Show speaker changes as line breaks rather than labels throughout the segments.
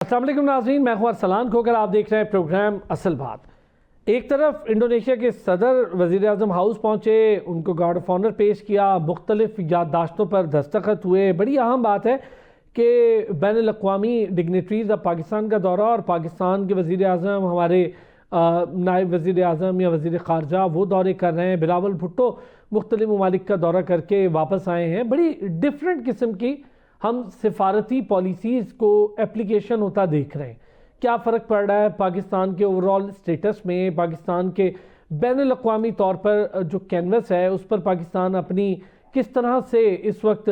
अस्सलाम वालेकुम नाज़रीन, मैं हूं अरसलान खोकर। आप देख रहे हैं प्रोग्राम असल बात। एक तरफ इंडोनेशिया के सदर वज़ीर आज़म हाउस पहुंचे, उनको गार्ड ऑफ ऑनर पेश किया, मुख्तलिफ याददाश्तों पर दस्तखत हुए। बड़ी अहम बात है कि बैनुल अक़वामी डिग्नेटरीज़ अब पाकिस्तान का दौरा, और पाकिस्तान के वज़ीर आज़म, हमारे नायब वज़ीर आज़म या वज़ीर ख़ारजा वो दौरे कर रहे हैं। बिलावल भुट्टो मुख्तलिफ ममालिक का दौरा करके वापस आए हैं। बड़ी डिफरेंट किस्म की हम सिफारती पॉलिसीज़ को एप्लीकेशन होता देख रहे हैं। क्या फ़र्क पड़ रहा है पाकिस्तान के ओवरऑल स्टेटस में, पाकिस्तान के बैनुल अक़वामी तौर पर जो कैनवस है उस पर पाकिस्तान अपनी किस तरह से इस वक्त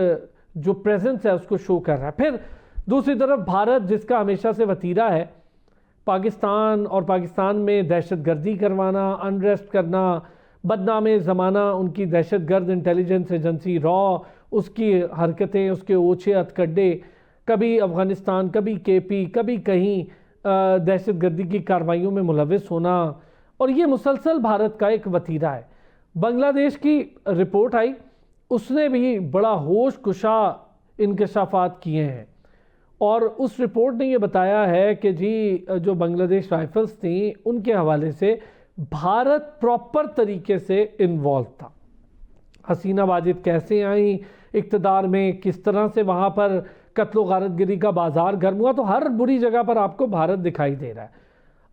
जो प्रेजेंस है उसको शो कर रहा है। फिर दूसरी तरफ भारत, जिसका हमेशा से वतीरा है पाकिस्तान और पाकिस्तान में दहशत गर्दी करवाना, अनरेस्ट करना, बदनाम ज़माना उनकी दहशत गर्द इंटेलिजेंस एजेंसी रॉ, उसकी हरकतें, उसके ओछे हथकंडे, कभी अफ़गानिस्तान, कभी केपी, कभी कहीं दहशत गर्दी की कार्रवाइयों में मुलविस होना, और ये मुसलसल भारत का एक वतीरा है। बांग्लादेश की रिपोर्ट आई, उसने भी बड़ा होश कुशा इंकशाफात किए हैं, और उस रिपोर्ट ने ये बताया है कि जी जो बांग्लादेश राइफल्स थी उनके हवाले से भारत प्रॉपर तरीके से इन्वॉल्व था। हसीना वाजिद कैसे आई इक़्तिदार में, किस तरह से वहाँ पर कत्लो गारतगिरी का बाजार गर्म हुआ, तो हर बुरी जगह पर आपको भारत दिखाई दे रहा है।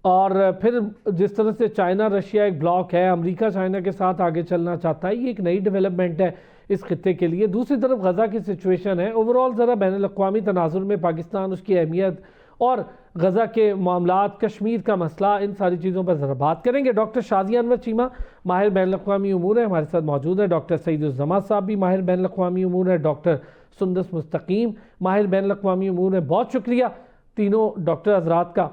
और फिर जिस तरह से चाइना रशिया एक ब्लॉक है, अमेरिका चाइना के साथ आगे चलना चाहता है, ये एक नई डेवलपमेंट है इस खित्ते के लिए। दूसरी तरफ गज़ा की सिचुएशन है। ओवरऑल ज़रा बैनुल अक़वामी तनाज़ुर में पाकिस्तान, उसकी अहमियत और गज़ा के मामलात, कश्मीर का मसला, इन सारी चीज़ों पर ज़रा बात करेंगे। डॉक्टर शाज़िया अनवर चीमा माहिर बैनुल अक़वामी उमूर है, हमारे साथ मौजूद है। डॉक्टर सईदुज़्ज़मा साहब भी माहिर बैनुल अक़वामी उमूर है। डॉक्टर सुंदस मुस्तकीम माहिर बैनुल अक़वामी उमूर है। बहुत शुक्रिया तीनों डॉक्टर हज़रात का।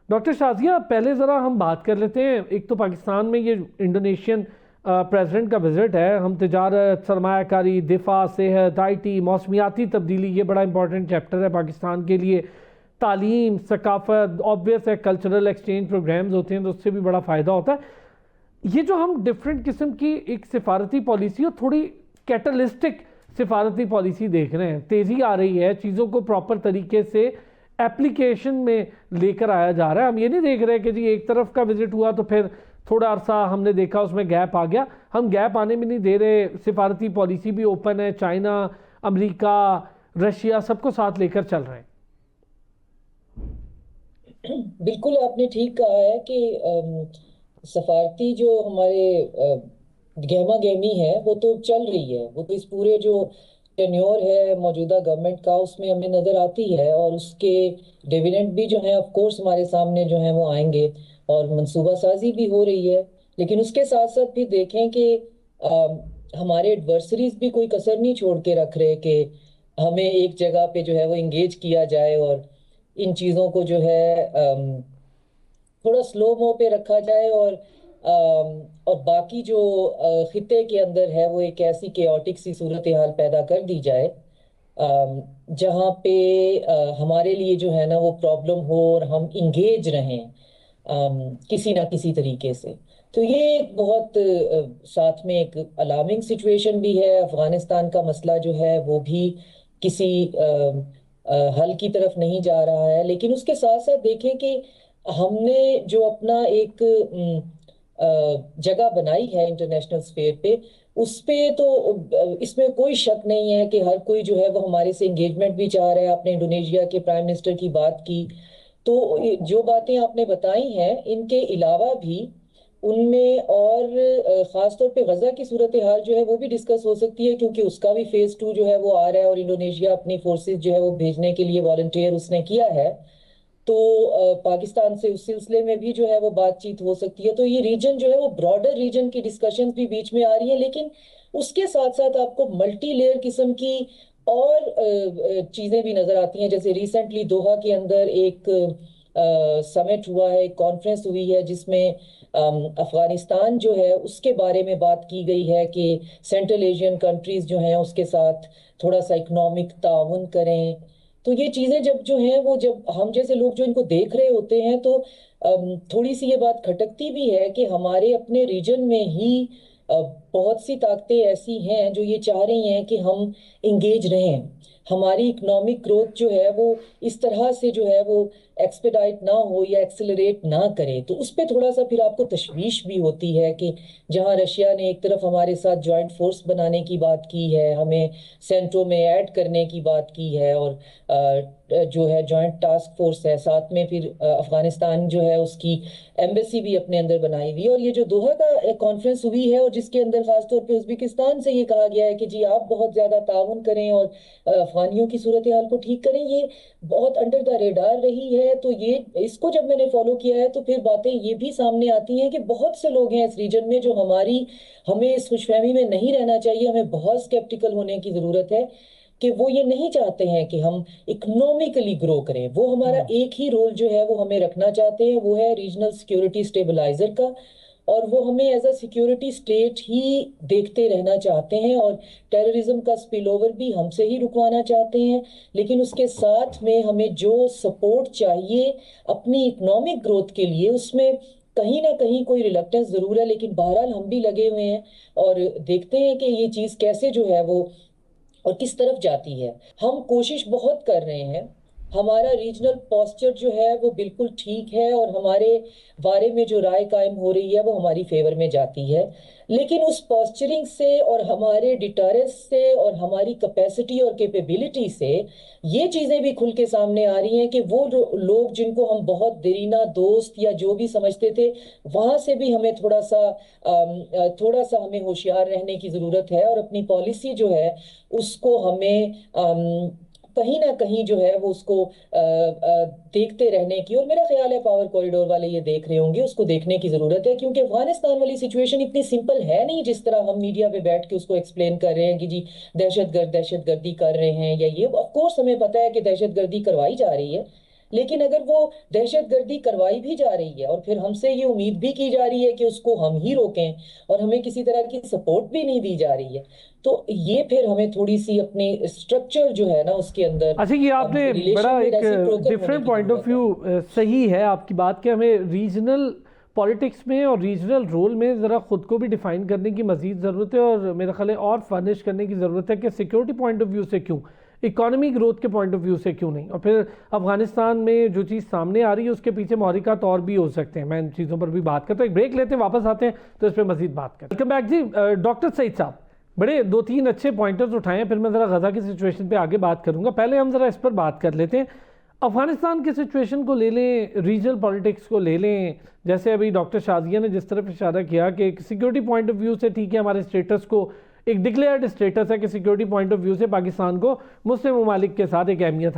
डॉक्टर शाज़िया, पहले ज़रा हम बात कर लेते हैं, एक तो पाकिस्तान में ये इंडोनेशियन प्रेसिडेंट का विज़िट है। हम तिजारत, सरमायाकारी, दिफा, सेहत, IT, मौसमियाती तब्दीली, ये बड़ा इंपॉर्टेंट चैप्टर है पाकिस्तान के लिए। तालीम, सकाफ़त, ऑब्वियस है, कल्चरल एक्सचेंज प्रोग्राम्स होते हैं तो उससे भी बड़ा फ़ायदा होता है। ये जो हम डिफरेंट किस्म की एक सिफारती पॉलिसी और थोड़ी कैटलिस्टिक सिफारती पॉलिसी देख रहे हैं, तेज़ी आ रही है, चीज़ों को प्रॉपर तरीके से एप्लीकेशन में लेकर आया जा रहा है। हम ये नहीं देख रहे कि जी एक तरफ का विजिट हुआ तो फिर थोड़ा अरसा हमने देखा उसमें गैप आ गया। हम गैप आने में नहीं दे रहे, सिफारती पॉलिसी भी ओपन है, चाइना, अमेरिका, रशिया सबको साथ लेकर चल रहे हैं।
बिल्कुल आपने ठीक कहा है कि सफारती जो हमारे गहमा गहमी है वो तो चल रही है। वो तो इस पूरे जो टेन्योर है मौजूदा गवर्नमेंट का उसमें हमें नज़र आती है, और उसके डिविडेंड भी जो है ऑफ कोर्स हमारे सामने जो है वो आएंगे, और मंसूबा साजी भी हो रही है। लेकिन उसके साथ साथ भी देखें कि हमारे एडवर्सरीज भी कोई कसर नहीं छोड़ के रख रहे कि हमें एक जगह पे जो है वो इंगेज किया जाए, और इन चीज़ों को जो है थोड़ा स्लो मो पे रखा जाए, और बाकी जो खित्ते के अंदर है वो एक ऐसी केओटिक सी सूरत हाल पैदा कर दी जाए जहाँ पे हमारे लिए जो है ना वो प्रॉब्लम हो और हम इंगेज रहें किसी ना किसी तरीके से। तो ये एक बहुत साथ में एक अलार्मिंग सिचुएशन भी है। अफगानिस्तान का मसला जो है वो भी किसी हल की तरफ नहीं जा रहा है। लेकिन उसके साथ साथ देखें कि हमने जो अपना एक जगह बनाई है इंटरनेशनल स्फेयर पे, उस पे तो इसमें कोई शक नहीं है कि हर कोई जो है वो हमारे से एंगेजमेंट भी चाह रहा है। आपने इंडोनेशिया के प्राइम मिनिस्टर की बात की, तो जो बातें आपने बताई हैं इनके अलावा भी उनमें और ख़ास तौर पे गज़ा की सूरत हाल जो है वो भी डिस्कस हो सकती है, क्योंकि उसका भी फेज़ 2 जो है वो आ रहा है, और इंडोनेशिया अपनी फोर्सेस जो है वो भेजने के लिए वॉलंटियर उसने किया है। तो पाकिस्तान से उस सिलसिले में भी जो है वो बातचीत हो सकती है। तो ये रीजन जो है वो ब्रॉडर रीजन की डिस्कशंस भी बीच में आ रही है। लेकिन उसके साथ साथ आपको मल्टी लेयर किस्म की और चीज़ें भी नज़र आती हैं। जैसे रिसेंटली दोहा के अंदर एक समिट हुआ है, एक कॉन्फ्रेंस हुई है, जिसमें अफगानिस्तान जो है उसके बारे में बात की गई है कि सेंट्रल एशियन कंट्रीज जो हैं उसके साथ थोड़ा सा इकोनॉमिक ताउन करें। तो ये चीजें जब जो हैं वो जब हम जैसे लोग जो इनको देख रहे होते हैं तो थोड़ी सी ये बात खटकती भी है कि हमारे अपने रीजन में ही बहुत सी ताकतें ऐसी हैं जो ये चाह रही हैं कि हम इंगेज रहें। हमारी इकोनॉमिक ग्रोथ जो है वो इस तरह से जो है वो एक्सपेडाइट ना हो या एक्सेलरेट ना करे, तो उस पर थोड़ा सा फिर आपको तशवीश भी होती है कि जहां रशिया ने एक तरफ हमारे साथ जॉइंट फोर्स बनाने की बात की है, हमें सेंटो में ऐड करने की बात की है, और जो है जॉइंट टास्क फोर्स है, साथ में फिर अफगानिस्तान जो है उसकी एम्बेसी भी अपने अंदर बनाई हुई है, और ये जो दोहा का कॉन्फ्रेंस हुई है और जिसके अंदर खासतौर पे उज्बेकिस्तान से ये कहा गया है कि जी आप बहुत ज्यादा ताउन करें और अफगानियों की सूरत हाल को ठीक करें, ये बहुत अंडर द रेडार रही है। तो ये इसको जब मैंने फॉलो किया है तो फिर बातें ये भी सामने आती हैं कि बहुत से लोग हैं इस रीजन में जो हमें इस खुशफहमी में नहीं रहना चाहिए, हमें बहुत स्केप्टिकल होने की जरूरत है कि वो ये नहीं चाहते हैं कि हम इकोनॉमिकली ग्रो करें। वो हमारा एक ही रोल जो है वो हमें रखना चाहते हैं, वो है रीजनल सिक्योरिटी स्टेबलाइजर का, और वो हमें एज अ सिक्योरिटी स्टेट ही देखते रहना चाहते हैं, और टेररिज्म का स्पिल ओवर भी हमसे ही रुकवाना चाहते हैं। लेकिन उसके साथ में हमें जो सपोर्ट चाहिए अपनी इकोनॉमिक ग्रोथ के लिए, उसमें कहीं ना कहीं कोई रिलक्टेंस जरूर है, लेकिन बहरहाल हम भी लगे हुए हैं और देखते हैं कि ये चीज कैसे जो है वो और किस तरफ जाती है। हम कोशिश बहुत कर रहे हैं, हमारा रीजनल पोस्चर जो है वो बिल्कुल ठीक है, और हमारे बारे में जो राय कायम हो रही है वो हमारी फेवर में जाती है। लेकिन उस पोस्चरिंग से और हमारे डिटरेंस से और हमारी कैपेसिटी और कैपेबिलिटी से ये चीजें भी खुल के सामने आ रही हैं कि वो लोग जिनको हम बहुत देरीना दोस्त या जो भी समझते थे, वहां से भी हमें थोड़ा सा हमें होशियार रहने की जरूरत है, और अपनी पॉलिसी जो है उसको हमें कहीं ना कहीं जो है वो उसको देखते रहने की, और मेरा ख्याल है पावर कॉरिडोर वाले ये देख रहे होंगे, उसको देखने की जरूरत है। क्योंकि अफगानिस्तान वाली सिचुएशन इतनी सिंपल है नहीं जिस तरह हम मीडिया पे बैठ के उसको एक्सप्लेन कर रहे हैं कि जी दहशतगर्दी कर रहे हैं या ये। ऑफ कोर्स हमें पता है कि दहशतगर्दी करवाई जा रही है, लेकिन अगर वो दहशतगर्दी करवाई भी जा रही है और फिर हमसे ये उम्मीद भी की जा रही है कि उसको हम ही रोकें, और हमें किसी तरह की सपोर्ट भी नहीं दी जा रही है, तो ये फिर हमें थोड़ी सी अपनी स्ट्रक्चर जो है ना उसके अंदर,
अच्छा, ये आपने बड़ा एक डिफरेंट पॉइंट ऑफ व्यू, सही है आपकी बात कि हमें रीजनल पॉलिटिक्स में और रीजनल रोल में ज़रा ख़ुद को भी डिफ़ाइन करने की मज़ीद ज़रूरत है, और मेरा ख्याल है और फर्निश करने की ज़रूरत है कि सिक्योरिटी पॉइंट ऑफ व्यू से क्यों, इकॉनमी ग्रोथ के पॉइंट ऑफ व्यू से क्यों नहीं। और फिर अफगानिस्तान में जो चीज़ सामने आ रही है उसके पीछे महरिकात और भी हो सकते हैं। मैं इन चीज़ों पर भी बात करता हूँ, एक ब्रेक लेते हैं, वापस आते हैं तो इस पर मज़ीद बात करते हैं। वेलकम बैक जी। डॉक्टर सईद साहब, बड़े 2-3 अच्छे पॉइंटर्स उठाए हैं, फिर मैं ज़रा गज़ा की सिचुएशन पे आगे बात करूंगा। पहले हम ज़रा इस पर बात कर लेते हैं, अफ़गानिस्तान की सिचुएशन को ले लें, रीजनल पॉलिटिक्स को ले लें। जैसे अभी डॉक्टर शाजिया ने जिस तरफ इशारा किया कि एक सिक्योरिटी पॉइंट ऑफ व्यू से ठीक है, हमारे स्टेटस को एक डिक्लेयर्ड स्टेटस है कि सिक्योरिटी पॉइंट ऑफ व्यू से पाकिस्तान को मुस्लिम ममालिक के साथ एक अहमियत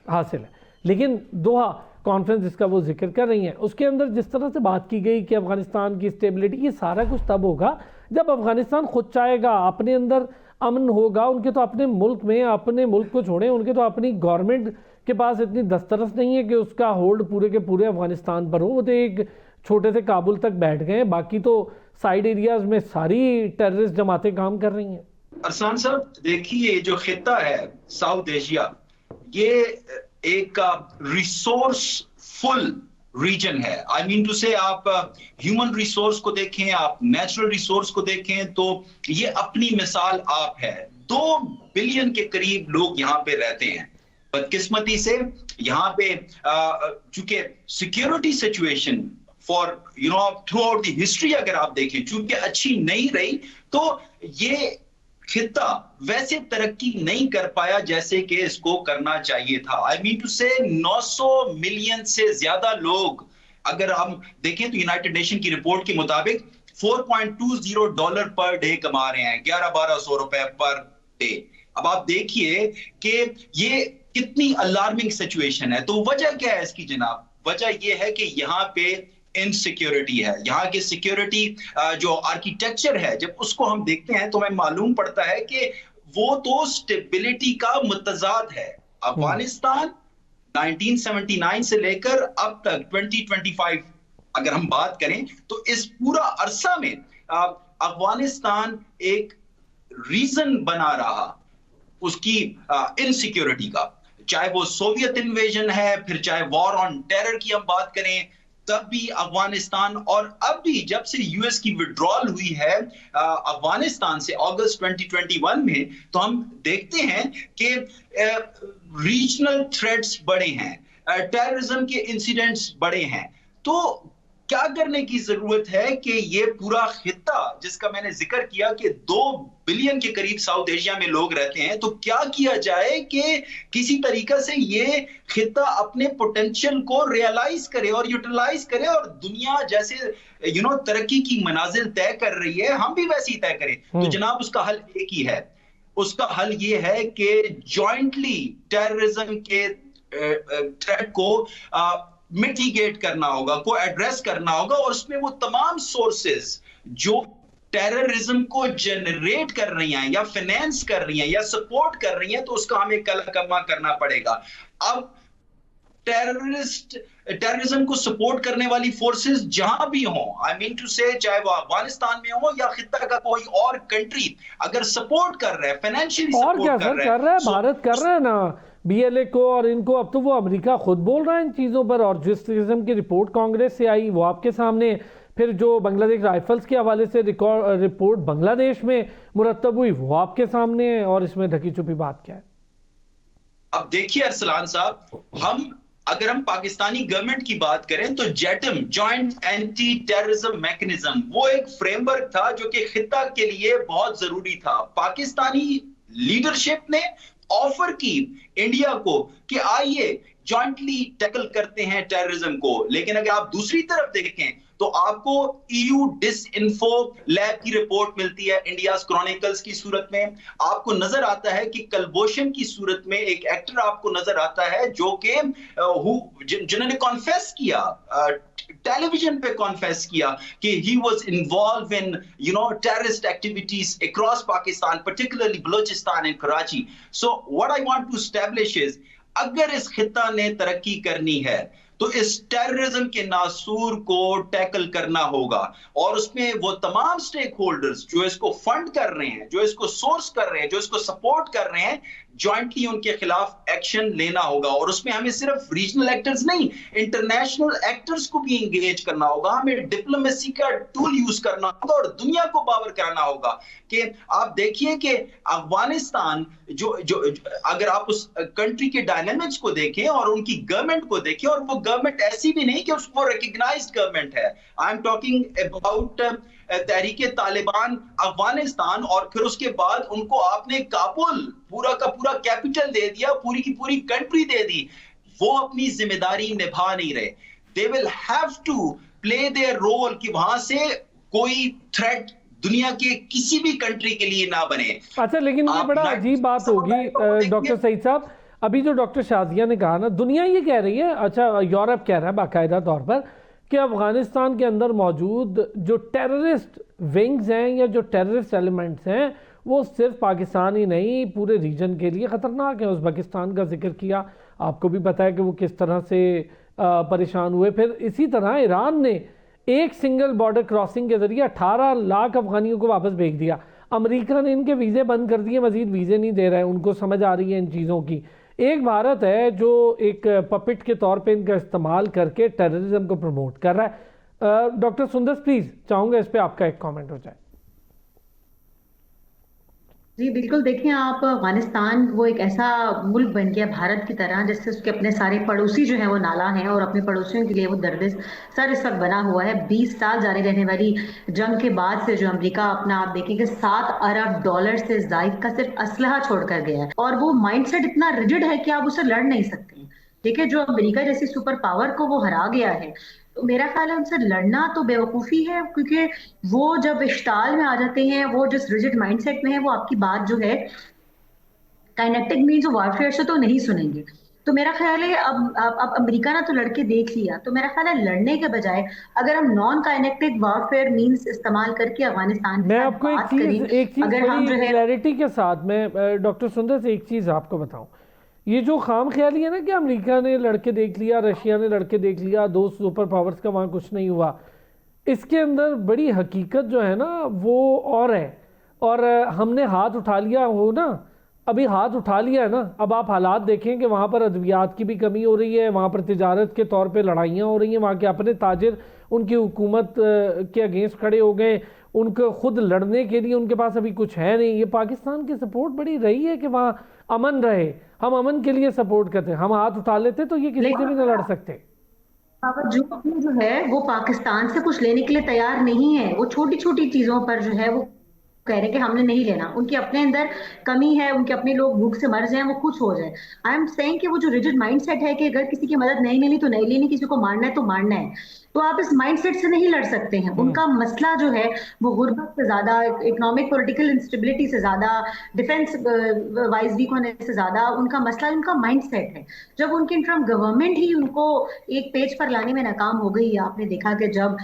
हासिल है। लेकिन दोहा कॉन्फ्रेंस जिसका वो जिक्र कर रही हैं, उसके अंदर जिस तरह से बात की गई कि अफ़गानिस्तान की स्टेबिलिटी, ये सारा कुछ तब होगा जब अफ़गानिस्तान खुद चाहेगा, अपने अंदर अमन होगा। उनके तो अपने मुल्क में, अपने मुल्क को छोड़ें, उनके तो अपनी गवर्नमेंट के पास इतनी दस्तरस नहीं है कि उसका होल्ड पूरे के पूरे अफ़गानिस्तान पर हो। वो तो एक छोटे से काबुल तक बैठ गए, बाकी तो साइड एरियाज में सारी टेररिस्ट जमातें काम कर रही हैं।
अरसान साहब देखिए, जो खिता है साउथ एशिया, ये एक रिसोर्सफुल रीजन है। आई मीन टू से, आप ह्यूमन रिसोर्स को देखें, आप नेचुरल रिसोर्स को देखें, तो ये अपनी मिसाल आप है। 2 बिलियन के करीब लोग यहाँ पे रहते हैं। बदकिस्मती से यहाँ पे चूंकि security situation for through out the history अगर आप देखें, चूंकि अच्छी नहीं रही, तो ये खिता वैसे तरक्की नहीं कर पाया जैसे कि इसको करना चाहिए था। आई मीन टू से 900 मिलियन से ज्यादा लोग अगर हम देखें तो यूनाइटेड नेशन की रिपोर्ट के मुताबिक $4.20 पर डे कमा रहे हैं, 1100-1200 रुपए पर डे। अब आप देखिए कि ये कितनी अलार्मिंग सिचुएशन है। तो वजह क्या है इसकी जनाब? वजह यह है कि यहाँ पे इनसिक्योरिटी है। यहाँ की सिक्योरिटी जो आर्किटेक्चर है, जब उसको हम देखते हैं तो हमें मालूम पड़ता है कि वो तो स्टेबिलिटी का मुतजाद है। अफगानिस्तान 1979 से लेकर अब तक 2025 अगर हम बात करें तो इस पूरा अरसा में अफगानिस्तान एक रीजन बना रहा उसकी इनसिक्योरिटी का, चाहे वो सोवियत इन्वेजन है, फिर चाहे वॉर ऑन टेरर की हम बात करें, तब भी अफगानिस्तान, और अब भी जब से यूएस की विड्रॉल हुई है अफगानिस्तान से अगस्त 2021 में, तो हम देखते हैं कि रीजनल थ्रेट्स बढ़े हैं, टेररिज्म के इंसिडेंट्स बढ़े हैं। तो क्या करने की जरूरत है कि ये पूरा खित्ता जिसका मैंने जिक्र किया कि 2 बिलियन के करीब साउथ एशिया में लोग रहते हैं, तो क्या किया जाए कि किसी तरीके से ये खित्ता अपने पोटेंशियल को रियलाइज करे और यूटिलाइज करे, और दुनिया जैसे तरक्की की मनाजिल तय कर रही है, हम भी वैसे ही तय करें। तो जनाब उसका हल एक ही है, उसका हल ये है कि जॉइंटली टेररिज्म के थ्रेट को मिटिगेट करना होगा, को एड्रेस करना होगा, और उसमें वो तमाम सोर्सेस जो टेररिज्म को जनरेट कर रही हैं या फाइनेंस कर रही हैं या सपोर्ट कर रही हैं, तो उसका हमें कलकमा करना पड़ेगा। अब टेररिज्म को सपोर्ट करने वाली फोर्सेस जहां भी हों, आई मीन टू से चाहे वो अफगानिस्तान में हो या खित्ता का कोई और कंट्री, अगर सपोर्ट कर रहा है, फाइनेंशियली सपोर्ट कर रहा है,
भारत कर रहा है ना बीएलए को, और इनको अब तो वो अमेरिका खुद बोल रहा है इन चीज़ों पर। और जिस किस्म की रिपोर्ट कांग्रेस से आई वो आपके सामने, फिर जो बांग्लादेश राइफल्स के हवाले से रिपोर्ट बांग्लादेश में मुरतब हुई वो आपके सामने है, और इसमें ढकी छुपी बात क्या है?
अब देखिए अरसलान साहब, अगर हम पाकिस्तानी गवर्नमेंट की बात करें तो जेटम, जॉइंट एंटी टेररिज्म मैकेनिज्म, वो एक फ्रेमवर्क था जो कि खित्ता के लिए बहुत जरूरी था। पाकिस्तानी लीडरशिप ने ऑफर की इंडिया को कि आइए जॉइंटली टैकल करते हैं टेररिज्म को, लेकिन अगर आप दूसरी तरफ देखें तो आपको ईयू डिसइंफो लैब की रिपोर्ट मिलती है इंडियाज क्रॉनिकल्स की सूरत में। आपको नजर आता है कि कलभूषण की सूरत में एक एक्टर आपको नजर आता है जो कि जिन्होंने कॉन्फेस किया, टेलीविजन पे कॉन्फेस किया कि he was involved in terrorist activities across Pakistan, particularly Balochistan and Karachi. So what I want to establish is, अगर इस खित्ता ने तरक्की करनी है तो इस टेररिज्म के नासूर को टैकल करना होगा, और उसमें वो तमाम स्टेक होल्डर्स जो इसको फंड कर रहे हैं, जो इसको सोर्स कर रहे हैं, जो इसको सपोर्ट कर रहे हैं, जॉइंटली उनके खिलाफ एक्शन लेना होगा। और उसमें हमें सिर्फ रीजनल एक्टर्स नहीं, इंटरनेशनल एक्टर्स को भी इंगेज करना होगा। हमें डिप्लोमेसी का टूल यूज करना होगा और दुनिया को बावर कराना होगा कि आप देखिए कि अफगानिस्तान जो अगर आप उस कंट्री के डायनामिक्स को देखें और उनकी गवर्नमेंट को देखें, और वो गवर्नमेंट ऐसी भी नहीं कि उसको रिकॉग्नाइज्ड गवर्नमेंट है। I am talking about Tehreek-e Taliban Afghanistan, और फिर उसके बाद उनको आपने काबुल पूरा का पूरा कैपिटल दे दिया, पूरी की पूरी कंट्री दे दी। वो अपनी जिम्मेदारी निभा नहीं रहे। They will have to play their role कि वहां से कोई थ्रेट दुनिया के किसी भी कंट्री के लिए ना बने।
अच्छा, लेकिन ये बड़ा अजीब बात होगी डॉक्टर सईद साहब, अभी जो डॉक्टर शाजिया ने कहा ना, दुनिया ये कह रही है, अच्छा यूरोप कह रहा है बाकायदा तौर पर कि अफगानिस्तान के अंदर मौजूद जो टेररिस्ट विंग्स हैं या जो टेररिस्ट एलिमेंट्स हैं वो सिर्फ पाकिस्तान ही नहीं पूरे रीजन के लिए ख़तरनाक है। उज़्बेकिस्तान का जिक्र किया, आपको भी पता है कि वो किस तरह से परेशान हुए। फिर इसी तरह ईरान ने एक सिंगल बॉर्डर क्रॉसिंग के ज़रिए 18 लाख अफगानियों को वापस भेज दिया। अमेरिका ने इनके वीज़े बंद कर दिए, मज़ीद वीज़े नहीं दे रहा है, उनको समझ आ रही है इन चीज़ों की। एक भारत है जो एक पपिट के तौर पे इनका इस्तेमाल करके टेररिज्म को प्रमोट कर रहा है। डॉक्टर सुंदर प्लीज़ चाहूँगा इस पर आपका एक कमेंट हो जाए।
जी बिल्कुल, देखिए आप, अफगानिस्तान वो एक ऐसा मुल्क बन गया भारत की तरह जिससे उसके अपने सारे पड़ोसी जो हैं वो नाला हैं, और अपने पड़ोसियों के लिए वो दर्दिश सर इस वक्त बना हुआ है। 20 साल जारी रहने वाली जंग के बाद से जो अमेरिका अपना, आप देखेंगे $7 अरब से जायद का सिर्फ असलहा छोड़कर गया है, और वो माइंडसेट इतना रिजिड है कि आप उससे लड़ नहीं सकते। ठीक है, जो अमेरिका जैसी सुपर पावर को वो हरा गया है, तो मेरा ख्याल है उनसे लड़ना तो बेवकूफ़ी है, क्योंकि वो जब इश्ताल में आ जाते हैं, वो जिस रिजिड माइंडसेट में है, वो आपकी बात जो है काइनेटिक मीन्स वॉरफेयर से तो नहीं सुनेंगे। तो मेरा ख्याल है अब अमेरिका ने तो लड़के देख लिया, तो मेरा ख्याल है लड़ने के बजाय अगर हम नॉन काइनेटिक वॉरफेयर मीन्स इस्तेमाल करके अफगानिस्तान
मैं आपको एक चीज अगर हम जो है क्लैरिटी के साथ में डॉक्टर सुंदर से एक चीज़ आपको बताऊं, ये जो खाम ख्याली है ना कि अमेरिका ने लड़के देख लिया, रशिया ने लड़के देख लिया, 2 सुपर पावर्स का वहाँ कुछ नहीं हुआ, इसके अंदर बड़ी हकीकत जो है ना वो और है। और हमने हाथ उठा लिया हो ना अभी हाथ उठा लिया है ना, अब आप हालात देखें कि वहाँ पर अद्वियात की भी कमी हो रही है, वहाँ पर तिजारत के तौर पे लड़ाइयाँ हो रही हैं, वहाँ के अपने ताजिर उनकी हुकूमत के अगेंस्ट खड़े हो गए, उनको खुद लड़ने के लिए उनके पास अभी कुछ है नहीं। ये पाकिस्तान की सपोर्ट बड़ी रही है कि वहाँ अमन रहे, हम अमन के लिए सपोर्ट करते हैं, हम हाथ उठा लेते तो ये किसी से भी ना लड़ सकते।
बावजूद में जो है वो पाकिस्तान से कुछ लेने के लिए तैयार नहीं है। वो छोटी छोटी चीजों पर जो है वो कह रहे हैं कि हमने नहीं लेना। उनके अपने अंदर कमी है, उनके अपने लोग भूख से मर जाएं, वो खुश हो जाए। आई एम सेइंग कि वो जो रिजिड माइंडसेट है कि अगर किसी की मदद नहीं लेनी तो नहीं लेनी, किसी को मारना है तो मारना है, तो आप इस माइंडसेट से नहीं लड़ सकते हैं। उनका मसला जो है वो गुर्बत से ज्यादा, इकोनॉमिक पॉलिटिकल इंस्टेबिलिटी से ज्यादा, डिफेंस वाइज वीक होने से ज्यादा उनका मसला उनका माइंडसेट है। जब उनकी इंटरम गवर्नमेंट ही उनको एक पेज पर लाने में नाकाम हो गई, आपने देखा कि जब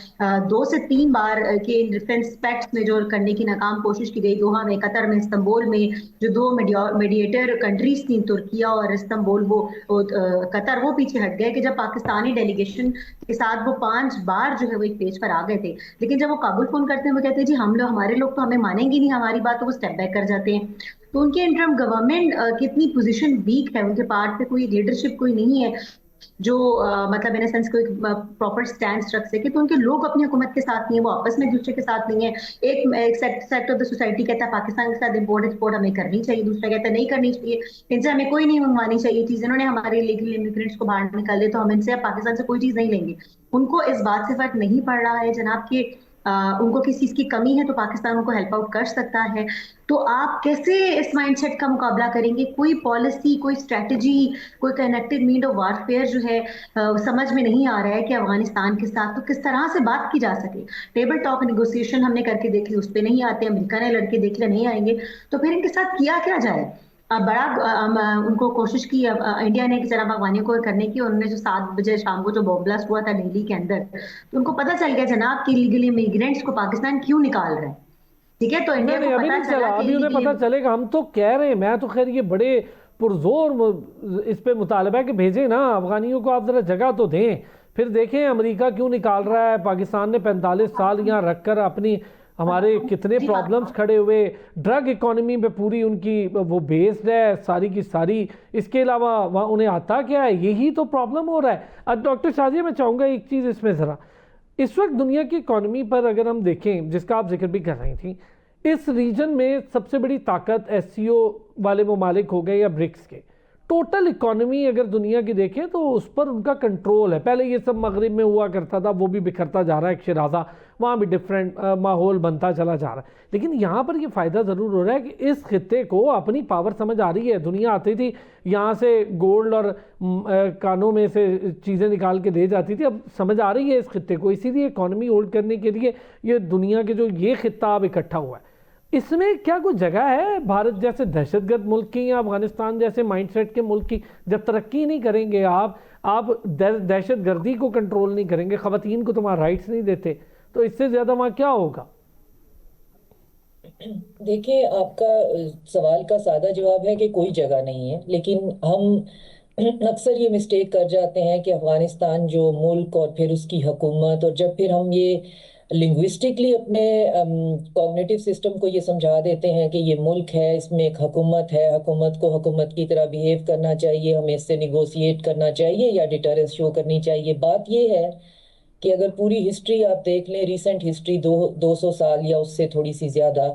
2 से 3 बार के डिफेंस पैक्ट्स में जो करने की नाकाम कोशिश की गई, दोहा में, कतर में, इस्तांबुल में, जो 2 मीडिएटर कंट्रीज थी, तुर्किया और इस्तांबुल, कतर, वो पीछे हट गए कि जब पाकिस्तानी डेलीगेशन के साथ वो 5 बार जो है वो एक पेज पर आ गए थे। लेकिन जब वो काबुल फोन करते हैं वो कहते हैं जी हम लोग, हमारे लोग तो हमें मानेंगे नहीं हमारी बात, तो वो स्टेप बैक कर जाते हैं। तो उनके इंटरम गवर्नमेंट की इतनी पोजीशन वीक है, उनके पार्ट पे कोई लीडरशिप कोई नहीं है जो मतलब इन सेंस कोई प्रॉपर स्टैंड रख सके। तो उनके लोग अपनी हुकूमत के साथ नहीं है, वो आपस में एक दूसरे के साथ नहीं है। एक सेक्टर ऑफ द सोसाइटी कहता है पाकिस्तान के साथ इंपोर्ट एक्सपोर्ट हमें करनी चाहिए, दूसरा कहता है नहीं करनी चाहिए, इनसे हमें कोई नहीं मंगवानी चाहिए चीज, इन्होंने हमारे लीगल इमिग्रेंट्स को बाहर निकाल दिया तो हम इनसे पाकिस्तान से कोई चीज नहीं लेंगे। उनको इस बात से फर्क नहीं पड़ रहा है जनाब कि उनको किसी चीज की कमी है तो पाकिस्तान उनको हेल्प आउट कर सकता है। तो आप कैसे इस माइंडसेट का मुकाबला करेंगे? कोई पॉलिसी, कोई स्ट्रेटजी, कोई कनेक्टेड मीन ऑफ वारफेयर जो है समझ में नहीं आ रहा है कि अफगानिस्तान के साथ तो किस तरह से बात की जा सके। टेबल टॉक नेगोशिएशन हमने करके देख ली, उस पर नहीं आते, अमेरिका ने लड़के देख लिया नहीं आएंगे, तो फिर इनके साथ किया क्या जाए? बड़ा उनको कोशिश की इंडिया ने कि जनाब अफगानियों को करने की। उन्होंने जो 7 बजे शाम को जो बॉम्ब ब्लास्ट हुआ था दिल्ली के अंदर, तो उनको पता चल गया जनाब कि इलीगल इमिग्रेंट्स को पाकिस्तान क्यों निकाल रहा है। ठीक है, तो इंडिया
नहीं
को
अभी
पता
नहीं
चला
चला,
कि
अभी उन्हें पता चलेगा। हम तो कह रहे हैं, मैं तो खैर ये बड़े पुरजोर इस पे मुतालबा है कि भेजें ना अफगानियों को, आप जरा जगह तो दें, फिर देखें अमेरिका क्यों निकाल रहा है। पाकिस्तान ने 45 साल यहाँ रखकर अपनी, हमारे कितने प्रॉब्लम्स खड़े हुए, ड्रग इकोनॉमी पे पूरी उनकी वो बेस्ड है सारी की सारी। इसके अलावा वहाँ उन्हें आता क्या है, यही तो प्रॉब्लम हो रहा है। अब डॉक्टर शाजिया मैं चाहूँगा एक चीज़ इसमें ज़रा, इस वक्त दुनिया की इकॉनमी पर अगर हम देखें, जिसका आप जिक्र भी कर रही थी, इस रीजन में सबसे बड़ी ताकत एससीओ वाले ममालिक हो गए या ब्रिक्स के। टोटल इकॉनमी अगर दुनिया की देखें तो उस पर उनका कंट्रोल है। पहले ये सब मगरिब में हुआ करता था, वो भी बिखरता जा रहा है, एक शराजा, वहाँ भी डिफरेंट माहौल बनता चला जा रहा है। लेकिन यहाँ पर ये फ़ायदा ज़रूर हो रहा है कि इस खित्ते को अपनी पावर समझ आ रही है। दुनिया आती थी यहाँ से गोल्ड और कानों में से चीज़ें निकाल के ले जाती थी, अब समझ आ रही है इस खित्ते को, इसीलिए इकॉनमी होल्ड करने के लिए ये दुनिया के जो ये खित्ता अब इकट्ठा हुआ है, इसमें क्या कोई जगह है भारत जैसे दहशतगर्द मुल्क की या अफगानिस्तान जैसे माइंडसेट के मुल्क की? जब तरक्की नहीं करेंगे आप दहशतगर्दी को कंट्रोल नहीं करेंगे, खवातीन को तुम्हारा राइट्स नहीं देते, तो इससे ज़्यादा वहाँ क्या होगा?
देखिए, आपका सवाल का सादा जवाब है कि कोई जगह नहीं है, लेकिन हम अक्सर ये मिस्टेक कर जाते हैं कि अफगानिस्तान जो मुल्क और फिर उसकी हुकूमत, और जब फिर हम ये लिंग्विस्टिकली अपने कॉग्निटिव सिस्टम को ये समझा देते हैं कि ये मुल्क है, इसमें एक हुकूमत है, हुकूमत को हुकूमत की तरह बिहेव करना चाहिए, हमें इससे निगोशिएट करना चाहिए या डिटरेंस शो करनी चाहिए। बात ये है कि अगर पूरी हिस्ट्री आप देख लें, रिसेंट हिस्ट्री 200 साल या उससे थोड़ी सी ज़्यादा,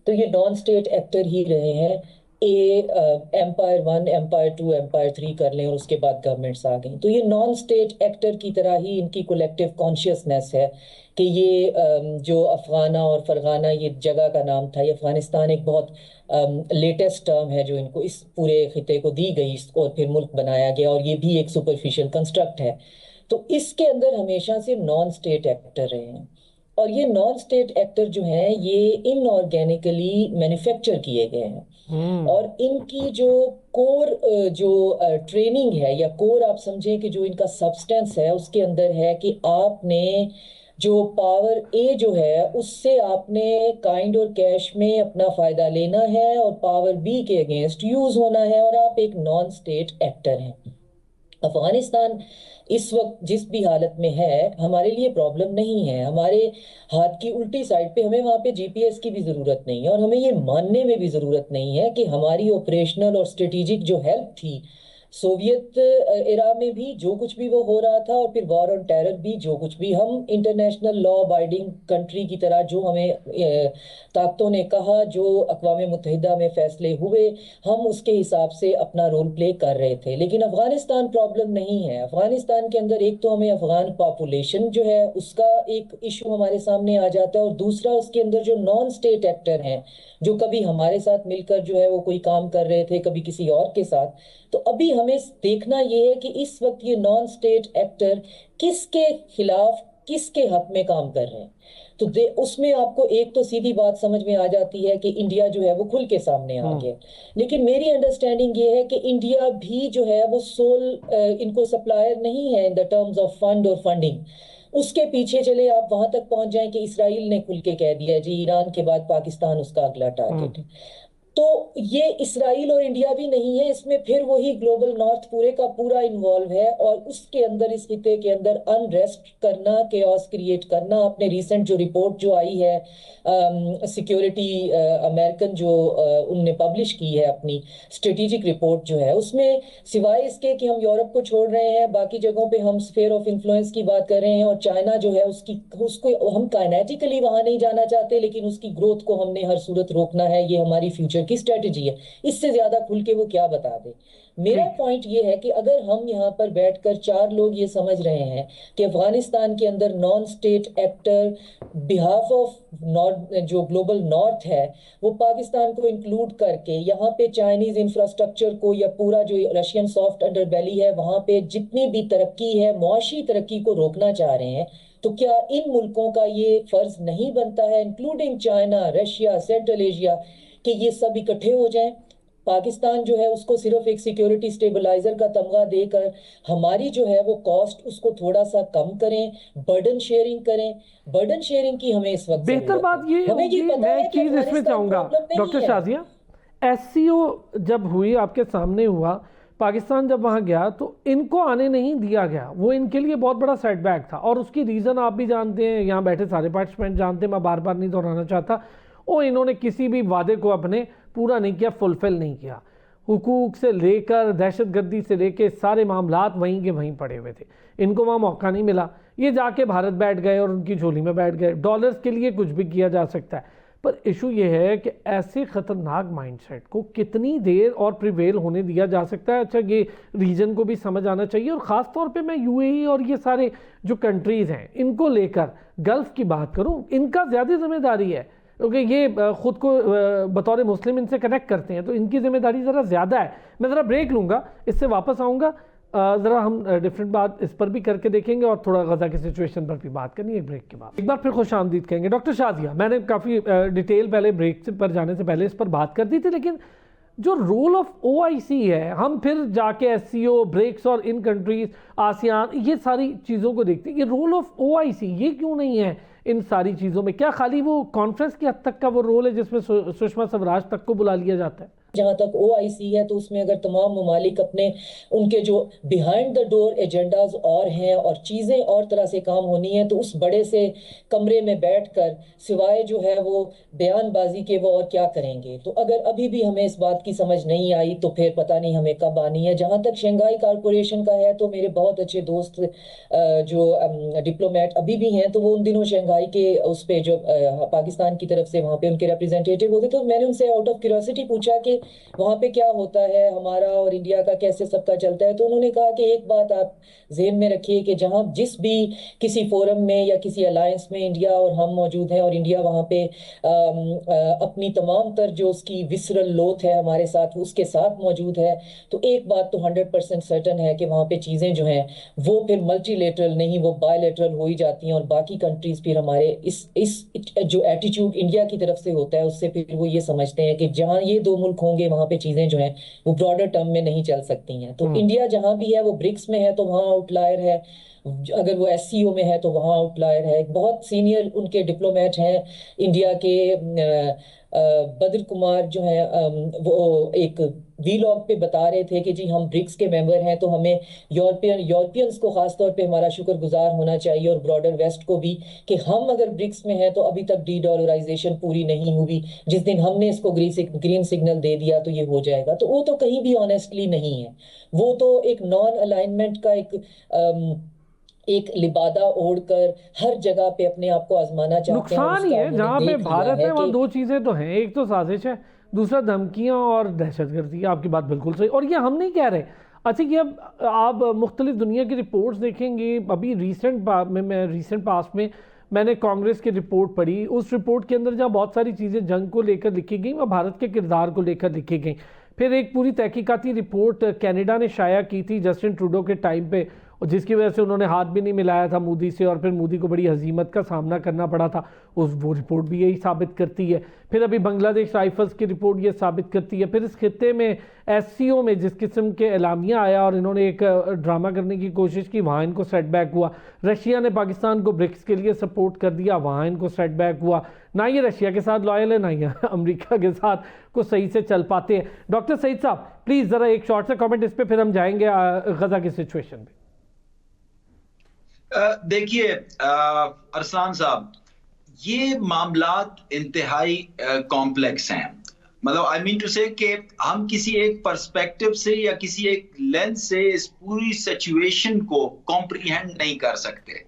तो ये नॉन स्टेट एक्टर ही रहे हैं। एम्पायर 1, एम्पायर 2, एम्पायर 3 कर लें और उसके बाद गवर्नमेंट्स आ गई, तो ये नॉन स्टेट एक्टर की तरह ही इनकी कलेक्टिव कॉन्शियसनेस है कि ये जो अफगाना और फरगाना ये जगह का नाम था, ये अफगानिस्तान एक बहुत लेटेस्ट टर्म है जो इनको इस पूरे खिते को दी गई और फिर मुल्क बनाया गया, और ये भी एक सुपरफिशियल कंस्ट्रक्ट है। तो इसके अंदर हमेशा से नॉन स्टेट एक्टर रहे हैं, और ये नॉन स्टेट एक्टर जो हैं ये इनऑर्गेनिकली मैन्युफैक्चर किए गए हैं, और इनकी जो कोर जो ट्रेनिंग है या कोर आप समझें कि जो इनका सब्सटेंस है उसके अंदर है कि आपने जो पावर ए जो है उससे आपने काइंड और कैश में अपना फायदा लेना है और पावर बी के अगेंस्ट यूज होना है, और आप एक नॉन स्टेट एक्टर हैं। अफगानिस्तान इस वक्त जिस भी हालत में है, हमारे लिए प्रॉब्लम नहीं है। हमारे हाथ की उल्टी साइड पे हमें वहां पे जीपीएस की भी जरूरत नहीं है, और हमें ये मानने में भी जरूरत नहीं है कि हमारी ऑपरेशनल और स्ट्रेटेजिक जो हेल्प थी सोवियत एरा में भी, जो कुछ भी वो हो रहा था, और फिर वॉर ऑन टेरर भी, जो कुछ भी हम इंटरनेशनल लॉ अबाइडिंग कंट्री की तरह जो हमें ताकतों ने कहा, जो अक़वाम मुत्तहिदा में फैसले हुए, हम उसके हिसाब से अपना रोल प्ले कर रहे थे। लेकिन अफगानिस्तान प्रॉब्लम नहीं है। अफगानिस्तान के अंदर एक तो हमें अफगान पॉपुलेशन जो है उसका एक इशू हमारे सामने आ जाता है, और दूसरा उसके अंदर जो नॉन स्टेट एक्टर हैं, जो कभी हमारे साथ मिलकर जो है वो कोई काम कर रहे थे, कभी किसी और के साथ। तो अभी हमें देखना ये है कि इस वक्त ये नॉन स्टेट एक्टर किसके खिलाफ, किसके हक में काम कर रहे हैं। तो उसमें आपको एक तो सीधी बात समझ में आ जाती है कि इंडिया जो है वो खुल के सामने आ गया। लेकिन मेरी अंडरस्टैंडिंग ये है कि इंडिया भी जो है वो सोल इनको सप्लायर नहीं है in the terms of fund और फंडिंग। उसके पीछे चले आप वहां तक पहुंच जाएं कि इसराइल ने खुल के कह दिया जी ईरान के बाद पाकिस्तान उसका अगला टारगेट है। तो ये इसराइल और इंडिया भी नहीं है, इसमें फिर वही ग्लोबल नॉर्थ पूरे का पूरा इन्वॉल्व है, और उसके अंदर, इस खिते के अंदर अनरेस्ट करना, केओस क्रिएट करना। अपने रिसेंट जो रिपोर्ट जो आई है सिक्योरिटी अमेरिकन जो उनने पब्लिश की है अपनी स्ट्रेटेजिक रिपोर्ट जो है, उसमें सिवाय इसके कि हम यूरोप को छोड़ रहे हैं, बाकी जगहों पे हम स्फीयर ऑफ इन्फ्लुएंस की बात कर रहे हैं, और चाइना जो है उसको हम काइनेटिकली वहां नहीं जाना चाहते, लेकिन उसकी ग्रोथ को हमने हर सूरत रोकना है, ये हमारी फ्यूचर की स्ट्रेटेजी है। इससे ज्यादा खुल के वो क्या बता दे। मेरा पॉइंट ये है कि अगर हम यहाँ पर बैठकर चार लोग ये समझ रहे हैं कि अफगानिस्तान के अंदर non state actor behalf of north, जो ग्लोबल नॉर्थ है, वो पाकिस्तान को इंक्लूड करके यहाँ पे चाइनीज इंफ्रास्ट्रक्चर को, या पूरा जो रशियन सॉफ्ट अंडरबेली है वहां पे जितनी भी तरक्की है, मुआशी तरक्की को रोकना चाह रहे हैं, तो क्या इन मुल्कों का ये फर्ज नहीं बनता है, including China, Russia, central Asia, कि ये सब इकट्ठे हो जाएं? पाकिस्तान जो है उसको सिर्फ एक सिक्योरिटी स्टेबलाइजर का तमगा देकर हमारी जो है वो कॉस्ट उसको थोड़ा सा कम करें, बर्डन शेयरिंग करें। बर्डन शेयरिंग की हमें इस वक्त
बेहतर बात ये
हमें ये
होगी,
पता
मैं
है
एक
कि
चीज इसमें
अफगानिस्तान
चाहूंगा
प्रॉब्लम नहीं
डॉक्टर
है।
शाजिया, एससीओ जब हुई आपके सामने हुआ, पाकिस्तान जब वहां गया तो इनको आने नहीं दिया गया, वो इनके लिए बहुत बड़ा सेटबैक था, और उसकी रीज़न आप भी जानते हैं, यहाँ बैठे सारे पार्टिसिपेंट जानते हैं, मैं बार बार नहीं दोहराना चाहता। और इन्होंने किसी भी वादे को अपने पूरा नहीं किया, फुलफिल नहीं किया। हुकूक से लेकर दहशतगर्दी से लेकर सारे मामलात वहीं के वहीं पड़े हुए थे, इनको वहाँ मौका नहीं मिला, ये जाके भारत बैठ गए और उनकी झोली में बैठ गए। डॉलर्स के लिए कुछ भी किया जा सकता है, पर इशू ये है कि ऐसे ख़तरनाक माइंडसेट को कितनी देर और प्रिवेल होने दिया जा सकता है। अच्छा, ये रीजन को भी समझ आना चाहिए, और ख़ास तौर पे मैं यूएई और ये सारे जो कंट्रीज़ हैं इनको लेकर, गल्फ़ की बात करूँ, इनका ज़्यादा जिम्मेदारी है, क्योंकि ये ख़ुद को बतौर मुस्लिम इनसे कनेक्ट करते हैं, तो इनकी जिम्मेदारी ज़रा ज़्यादा है। मैं ज़रा ब्रेक लूँगा, इससे वापस आऊँगा, ज़रा हम डिफरेंट बात इस पर भी करके देखेंगे, और थोड़ा गज़ा की सिचुएशन पर भी बात करनी है ब्रेक के बाद। एक बार फिर खुश आमदीद कहेंगे। डॉक्टर शाजिया, मैंने काफ़ी डिटेल पहले ब्रेक से पर जाने से पहले इस पर बात कर दी थी, लेकिन जो रोल ऑफ ओआईसी है, हम फिर जाके एससीओ, ब्रिक्स और इन कंट्रीज, आसियान, ये सारी चीज़ों को देखते हैं। ये रोल ऑफ ओआईसी ये क्यों नहीं है इन सारी चीज़ों में? क्या खाली वो कॉन्फ्रेंस की हद तक का वो रोल है जिसमें सुषमा स्वराज तक को बुला लिया जाता है?
जहां तक ओआईसी है, तो उसमें अगर तमाम ममालिक अपने उनके जो बिहाइंड द डोर एजेंडाज और हैं और चीज़ें और तरह से काम होनी है, तो उस बड़े से कमरे में बैठकर सिवाय जो है वो बयानबाजी के वो और क्या करेंगे। तो अगर अभी भी हमें इस बात की समझ नहीं आई, तो फिर पता नहीं हमें कब आनी है। जहां तक शंघाई कॉरपोरेशन का है, तो मेरे बहुत अच्छे दोस्त जो डिप्लोमेट अभी भी हैं, तो वो उन दिनों शंघाई के उस पे जो पाकिस्तान की तरफ से वहाँ पे उनके रिप्रेजेंटेटिव होते, तो मैंने उनसे आउट ऑफ क्यूरियोसिटी पूछा कि वहां पे क्या होता है, हमारा और इंडिया का कैसे सबका चलता है। तो उन्होंने कहा कि एक बात आप ज़हन में रखिए कि जहां जिस भी किसी फोरम में या किसी अलायंस में इंडिया और हम मौजूद हैं, और इंडिया वहां पे अपनी तमाम तर जो उसकी विसरल लोथ है हमारे साथ, उसके साथ मौजूद है, तो एक बात तो 100% सर्टन है कि वहां पे चीज़ें जो हैं वो फिर मल्टीलेटरल नहीं, वो बायलेटरल हो ही जाती हैं, और बाकी कंट्रीज फिर हमारे इस जो एटीट्यूड इंडिया की तरफ से होता है, उससे फिर वो ये समझते हैं कि जहां ये दो मुल्क होंगे वहां पे चीजें जो हैं वो ब्रॉडर टर्म में नहीं चल सकती हैं। तो इंडिया जहां भी है वो ब्रिक्स में है तो वहां आउटलायर है, अगर वो एससीओ में है तो वहां आउटलायर है। बहुत सीनियर उनके डिप्लोमेट हैं इंडिया के, बद्र कुमार जो है वो एक वीलॉग पे बता रहे थे कि जी हम ब्रिक्स के मेंबर हैं तो हमें यूरोपियंस को खास तौर पे हमारा शुक्रगुजार होना चाहिए और ब्रॉडर वेस्ट को भी, कि हम अगर ब्रिक्स में हैं तो अभी तक डीडॉलराइजेशन पूरी नहीं हुई, जिस दिन हमने इसको ग्रीन सिग्नल दे दिया तो ये हो जाएगा। तो वो तो कहीं भी ऑनेस्टली नहीं है, वो तो एक नॉन अलाइनमेंट का एक लिबादा ओढ़कर हर जगह पे अपने आप को आजमाना चाहते हैं।
नुकसान ही है, जहाँ पे भारत है वहाँ दो चीज़ें तो हैं, एक तो साजिश है, दूसरा धमकियाँ और दहशतगर्दी। आपकी बात बिल्कुल सही, और ये हम नहीं कह रहे। अच्छा, ये अब आप मुख्तलिफ दुनिया की रिपोर्ट्स देखेंगे। अभी रिसेंट पास्ट में मैंने कांग्रेस की रिपोर्ट पढ़ी, उस रिपोर्ट के अंदर जहाँ बहुत सारी चीज़ें जंग को लेकर लिखी गई और भारत के किरदार को लेकर लिखी गई। फिर एक पूरी तहकीकाती रिपोर्ट कनाडा ने शाया की थी जस्टिन ट्रूडो के टाइम पे, और जिसकी वजह से उन्होंने हाथ भी नहीं मिलाया था मोदी से, और फिर मोदी को बड़ी हजीमत का सामना करना पड़ा था। वो रिपोर्ट भी यही साबित करती है। फिर अभी बांग्लादेश राइफल्स की रिपोर्ट ये साबित करती है। फिर इस खित्ते में SCO में जिस किस्म के एलामिया आया और इन्होंने एक ड्रामा करने की कोशिश की, वहाँ इनको सेटबैक हुआ। रशिया ने पाकिस्तान को ब्रिक्स के लिए सपोर्ट कर दिया, वहाँ इनको सेटबैक हुआ। ना ये रशिया के साथ लॉयल है, ना ये अमेरिका के साथ को सही से चल पाते हैं। डॉक्टर सईद साहब प्लीज़ ज़रा एक शॉर्ट सा कमेंट इस पर, फिर हम जाएंगे गजा की सिचुएशन पे।
देखिए अरसलान साहब, ये मामलात इंतहाई कॉम्प्लेक्स हैं। मतलब आई मीन टू से कि हम किसी एक पर्सपेक्टिव से या किसी एक लेंस से इस पूरी सिचुएशन को कॉम्प्रिहेंड नहीं कर सकते।